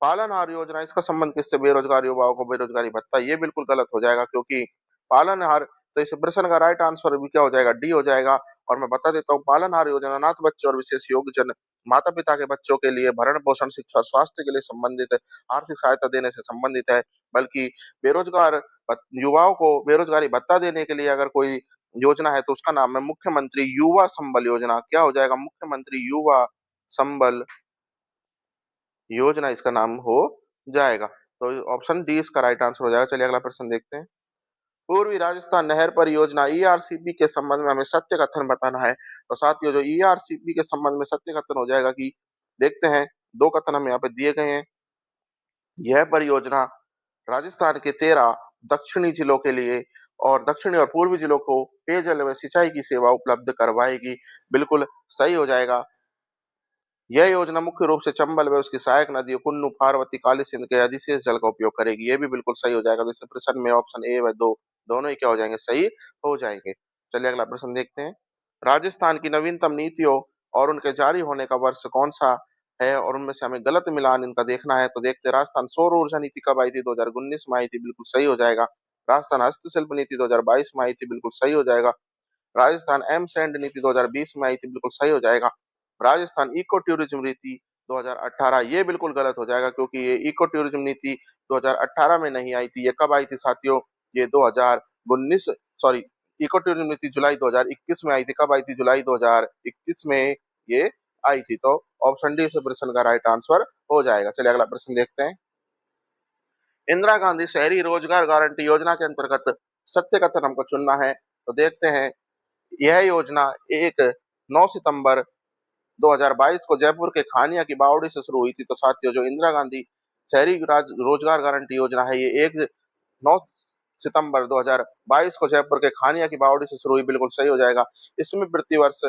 पालनहार योजना, इसका संबंध किससे? बेरोजगार युवाओं को बेरोजगारी भत्ता, ये बिल्कुल गलत हो जाएगा, क्योंकि पालनहार, तो इस प्रश्न का राइट आंसर भी क्या हो जाएगा? डी हो जाएगा। और मैं बता देता हूँ, पालनहार योजना अनाथ बच्चों और विशेष योग्यजन माता पिता के बच्चों के लिए भरण पोषण, शिक्षा और स्वास्थ्य के लिए संबंधित आर्थिक सहायता देने से संबंधित है। बल्कि बेरोजगार युवाओं को बेरोजगारी भत्ता देने के लिए अगर कोई योजना है तो उसका नाम है मुख्यमंत्री युवा संबल योजना। क्या हो जाएगा? मुख्यमंत्री युवा संबल योजना इसका नाम हो जाएगा। तो ऑप्शन डी इसका राइट आंसर हो जाएगा। चलिए अगला प्रश्न देखते हैं। पूर्वी राजस्थान नहर परियोजना ईआरसीपी के संबंध में हमें सत्य कथन बताना है। तो साथियों जो ईआरसीपी के संबंध में सत्य कथन हो जाएगा कि देखते हैं, दो कथन हमें यहाँ पे दिए गए हैं। यह परियोजना राजस्थान के 13 दक्षिणी जिलों के लिए और दक्षिणी और पूर्वी जिलों को पेयजल व सिंचाई की सेवा उपलब्ध करवाएगी। बिल्कुल सही हो जाएगा। यह योजना मुख्य रूप से चंबल व उसकी सहायक नदियों कुन्नू, पार्वती, काली सिंध के अधिशेष जल का उपयोग करेगी। ये भी बिल्कुल सही हो जाएगा। तो इस प्रश्न में ऑप्शन ए व दो दोनों ही क्या हो जाएंगे, सही हो जाएंगे। चलिए अगला प्रश्न देखते हैं। राजस्थान की नवीनतम नीतियों और उनके जारी होने का वर्ष कौन सा है और उनमें से हमें गलत मिलान इनका देखना है। तो देखते हैं, राजस्थान सौर ऊर्जा नीति कब आई थी? 2019 में आई थी। बिल्कुल सही हो जाएगा। राजस्थान हस्तशिल्प नीति 2022 में आई थी। बिल्कुल सही हो जाएगा। राजस्थान एम सैंड नीति 2020 में आई थी। बिल्कुल सही हो जाएगा। राजस्थान इको टूरिज्म नीति 2018, ये बिल्कुल गलत हो जाएगा क्योंकि ये इको टूरिज्म नीति 2018 में नहीं आई थी। ये कब आई थी साथियों? ये 2019, सॉरी, इको टूरिज्म नीति जुलाई 2021 में आई थी। कब आई थी? जुलाई 2021 में ये आई थी। तो ऑप्शन डी इस प्रश्न का राइट आंसर हो जाएगा। चलिए अगला प्रश्न देखते हैं। इंदिरा गांधी शहरी रोजगार गारंटी योजना के अंतर्गत सत्य कथन हमको चुनना है। तो देखते हैं, यह योजना एक 9 सितंबर 2022 को जयपुर के खानिया की बावड़ी से शुरू हुई थी। तो साथियों जो इंदिरा गांधी शहरी रोजगार गारंटी योजना है, ये 9 सितंबर 2022 को जयपुर के खानिया की बावड़ी से शुरू हुई। बिल्कुल सही हो जाएगा। इसमें प्रति वर्ष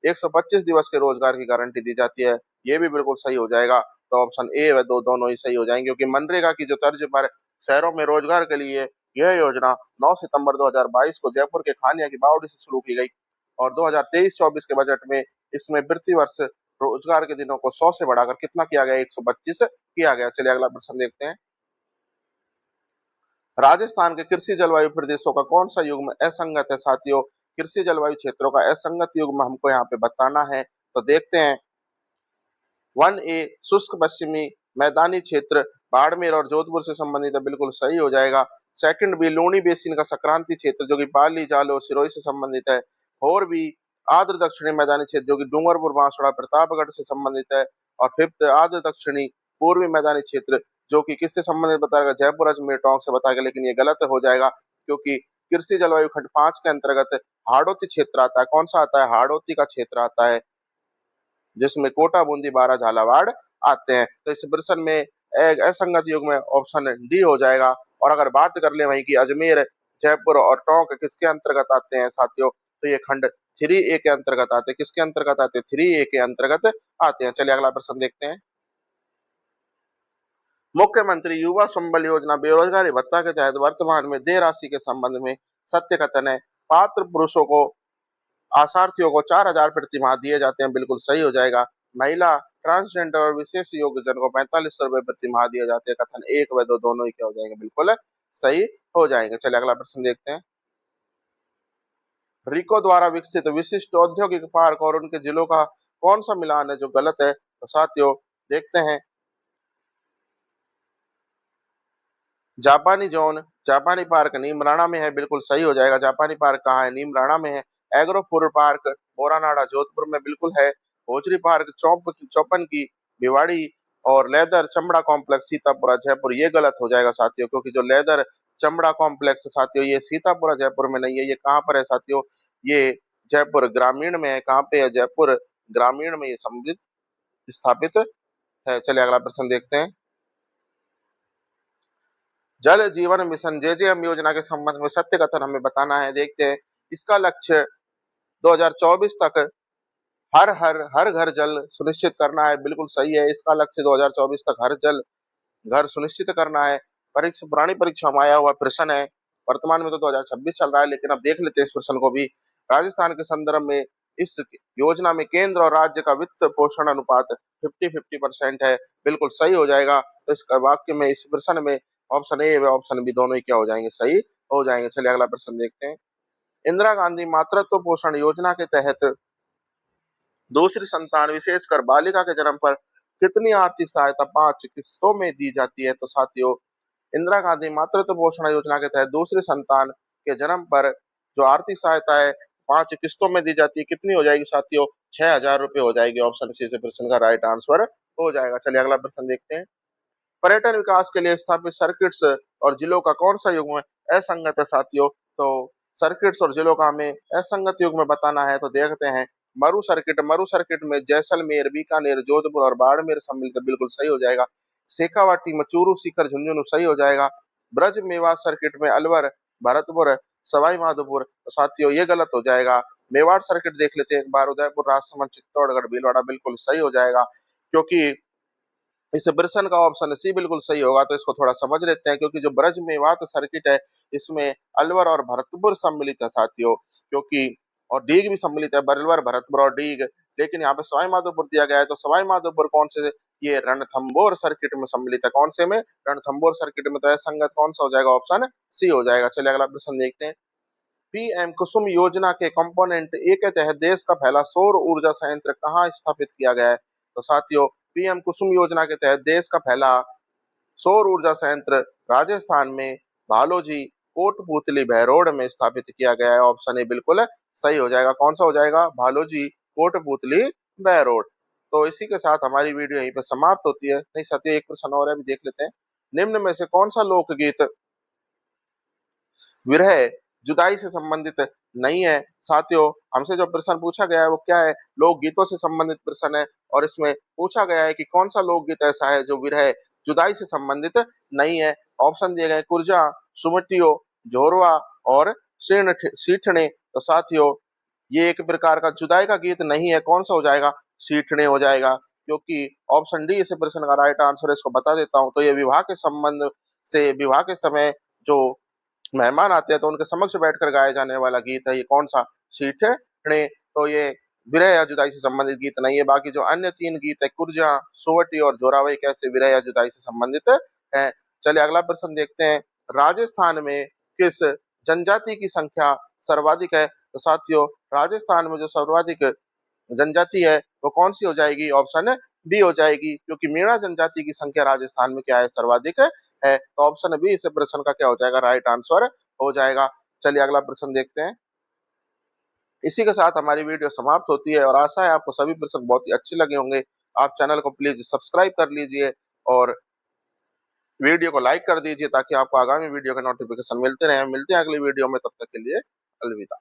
125 दिवस के रोजगार की गारंटी दी जाती है। ये भी बिल्कुल सही हो जाएगा। तो ऑप्शन ए व दो दोनों ही सही हो जाएंगे क्योंकि मनरेगा की जो तर्ज पर शहरों में रोजगार के लिए यह योजना 9 सितंबर 2022 को जयपुर के खानिया की बावड़ी से शुरू की गई और 2023-24 के बजट में इसमें प्रति वर्ष रोजगार के दिनों को 100 से बढ़ाकर कितना किया गया? 125 किया गया। चलिए अगला प्रश्न देखते हैं। राजस्थान के कृषि जलवायु प्रदेशों का कौन सा युग्म असंगत है? साथियों कृषि जलवायु क्षेत्रों का असंगत युग्म हमको यहाँ पे बताना है। तो देखते हैं, 1A शुष्क पश्चिमी मैदानी क्षेत्र बाड़मेर और जोधपुर से संबंधित है। बिल्कुल सही हो जाएगा। सेकंड बी लूनी बेसिन का संक्रांति क्षेत्र जो कि पाली, जालो और सिरोही से संबंधित है। और भी आर्द्र दक्षिणी मैदानी क्षेत्र जो कि डूंगरपुर, बांसवाड़ा, प्रतापगढ़ से संबंधित है। और फिफ्थ आर्द्र दक्षिणी पूर्वी मैदानी क्षेत्र जो कि किससे संबंधित बताएगा? जयपुर, अजमेर, टोंक से बताएगा। लेकिन ये गलत हो जाएगा क्योंकि कृषि जलवायु खंड 5 के अंतर्गत हाड़ौती क्षेत्र आता है। कौन सा आता है? हाड़ौती का क्षेत्र आता है जिसमें कोटा, बूंदी, बारा, झालावाड़ आते हैं। तो इस प्रश्न में एक असंगत युग्म में ऑप्शन डी हो जाएगा। और अगर बात कर ले वहीं की अजमेर, जयपुर और टोंक किसके अंतर्गत आते हैं साथियों? तो ये खंड 3A के अंतर्गत आते हैं। किसके अंतर्गत आते हैं? 3A के अंतर्गत आते हैं। चलिए अगला प्रश्न देखते हैं। मुख्यमंत्री युवा संबल योजना बेरोजगारी भत्ता के तहत वर्तमान में देय राशि के संबंध में सत्य कथन है। पात्र पुरुषों को, आशार्थियों को 4,000 प्रति माह दिए जाते हैं। बिल्कुल सही हो जाएगा। महिला, ट्रांसजेंडर और विशेष योग्यजन को 4500 रुपए प्रति माह दिए जाते हैं। कथन एक व दो दोनों ही क्या हो जाएंगे? बिल्कुल सही हो जाएंगे। चलिए अगला प्रश्न देखते हैं। रिको द्वारा विकसित विशिष्ट औद्योगिक पार्क और उनके जिलों का कौन सा मिलान है जो गलत है? तो साथियों देखते हैं, जापानी जोन, जापानी पार्क नीमराणा में है। बिल्कुल सही हो जाएगा। जापानी पार्क कहाँ है? नीमराणा में है। एग्रोपुर पार्क बोरानाडा जोधपुर में बिल्कुल है। होजरी पार्क चौपन की भिवाड़ी और लेदर चमड़ा कॉम्प्लेक्स सीतापुरा जयपुर, ये गलत हो जाएगा साथियों क्योंकि जो लेदर चमड़ा कॉम्प्लेक्स साथियों ये सीतापुरा जयपुर में नहीं है। ये कहाँ पर है साथियों? ये जयपुर ग्रामीण में है। कहाँ पे है? जयपुर ग्रामीण में ये सम्मिलित स्थापित है। चलिए अगला प्रश्न देखते हैं। जल जीवन मिशन जेजेएम योजना के संबंध में सत्य कथन हमें बताना है। देखते हैं, इसका लक्ष्य 2024 तक हर हर हर घर जल सुनिश्चित करना है। बिल्कुल सही है। इसका लक्ष्य 2024 तक हर जल घर सुनिश्चित करना है। परीक्षा पुरानी परीक्षा में आया हुआ प्रश्न है। वर्तमान में तो 2026 चल रहा है लेकिन अब देख लेते हैं इस प्रश्न को भी। राजस्थान के संदर्भ में इस योजना में केंद्र और राज्य का वित्त पोषण अनुपात 50-50% है। बिल्कुल सही हो जाएगा। तो इस वाक्य में, इस प्रश्न में ऑप्शन ए व ऑप्शन बी दोनों ही क्या हो जाएंगे? सही हो जाएंगे। चलिए अगला प्रश्न देखते हैं। इंदिरा गांधी मातृत्व पोषण योजना के तहत दूसरी संतान विशेषकर बालिका के जन्म पर कितनी आर्थिक सहायता 5 किस्तों में दी जाती है? तो साथियों इंदिरा गांधी मातृत्व पोषण योजना के तहत दूसरी संतान के जन्म पर जो आर्थिक सहायता है 5 किस्तों में दी जाती है। कितनी हो जाएगी साथियों? 6,000 रुपए हो जाएगी। ऑप्शन सी से प्रश्न का राइट आंसर हो जाएगा। चलिए अगला प्रश्न देखते हैं। पर्यटन विकास के लिए स्थापित सर्किट्स और जिलों का कौन सा युग्म असंगत है साथियों? तो सर्किट्स और जिलों का हमें असंगत युग्म बताना है, तो देखते हैं। मरु सर्किट में जैसलमेर, बीकानेर, जोधपुर और बाड़मेर सम्मिलित है, बिल्कुल सही हो जाएगा। शेखावाटी में चूरू, सीकर, झुंझुनू सही हो जाएगा। ब्रज मेवात सर्किट में अलवर, भरतपुर, सवाई माधोपुर, तो साथियों ये गलत हो जाएगा। मेवाड़ सर्किट देख लेते हैं एक बार, उदयपुर, राजसमंद, चित्तौड़गढ़, भीलवाड़ा, बिल्कुल सही हो जाएगा। क्योंकि इस प्रश्न का ऑप्शन सी बिल्कुल सही होगा, तो इसको थोड़ा समझ लेते हैं। क्योंकि जो ब्रज मेवात सर्किट है, इसमें अलवर और भरतपुर सम्मिलित है साथियों। क्योंकि और डीग भी सम्मिलित है, अलवर, भरतपुर और डीग। लेकिन यहाँ पे सवाई माधोपुर दिया गया है, तो सवाई माधोपुर कौन से, ये रणथंबोर सर्किट में सम्मिलित है। कौन से में? रणथंबोर सर्किट में। तो संगत कौन सा हो जाएगा? ऑप्शन सी हो जाएगा। चलिए अगला प्रश्न देखते हैं। पीएम कुसुम योजना के कंपोनेंट ए के तहत देश का पहला सौर ऊर्जा संयंत्र कहाँ स्थापित किया गया है? तो साथियों, पीएम कुसुम योजना के तहत देश का पहला सौर ऊर्जा संयंत्र राजस्थान में भालोजी, कोटपूतली, बहरोड में स्थापित किया गया है। ऑप्शन ए बिल्कुल सही हो जाएगा। कौन सा हो जाएगा? भालोजी, कोटपूतली, बहरोड। तो इसी के साथ हमारी वीडियो यहीं पर समाप्त होती है। नहीं साथियों, एक प्रश्न और है, अभी देख लेते हैं। निम्न में से कौन सा लोकगीत विरह, जुदाई से संबंधित नहीं है? साथियों, हमसे जो प्रश्न पूछा गया है वो क्या है? लोकगीतों से संबंधित प्रश्न है। और इसमें पूछा गया है कि कौन सा लोकगीत ऐसा है जो विरह, जुदाई से संबंधित नहीं है। ऑप्शन दिए गए कुरजा, सुमटियो, झोरवा और सीठने। तो साथियों, ये एक प्रकार का जुदाई का गीत नहीं है। कौन सा हो जाएगा? सीठने हो जाएगा। क्योंकि ऑप्शन डी इस प्रश्न का राइट आंसर है। इसको बता देता हूं, तो ये विवाह के संबंध से, विवाह के समय जो मेहमान आते हैं तो उनके समक्ष बैठकर गाया जाने वाला गीत है। ये कौन सा? सीठने। तो ये विरह या जुदाई से संबंधित गीत नहीं है। बाकी जो अन्य तीन गीत है, कुरजा, सोवटी और जोरावई, कैसे विरह या जुदाई से संबंधित है। चलिए अगला प्रश्न देखते हैं। राजस्थान में किस जनजाति की संख्या सर्वाधिक है? तो साथियों, राजस्थान में जो सर्वाधिक जनजाति है वो कौन सी हो जाएगी? ऑप्शन बी हो जाएगी। क्योंकि मीणा जनजाति की संख्या राजस्थान में क्या है? सर्वाधिक है। तो ऑप्शन बी इस प्रश्न का क्या हो जाएगा? राइट आंसर हो जाएगा। चलिए अगला प्रश्न देखते हैं। इसी के साथ हमारी वीडियो समाप्त होती है और आशा है आपको सभी प्रश्न बहुत ही अच्छे लगे होंगे। आप चैनल को प्लीज सब्सक्राइब कर लीजिए और वीडियो को लाइक कर दीजिए, ताकि आपको आगामी वीडियो के नोटिफिकेशन मिलते रहे। मिलते हैं अगली वीडियो में, तब तक के लिए अलविदा।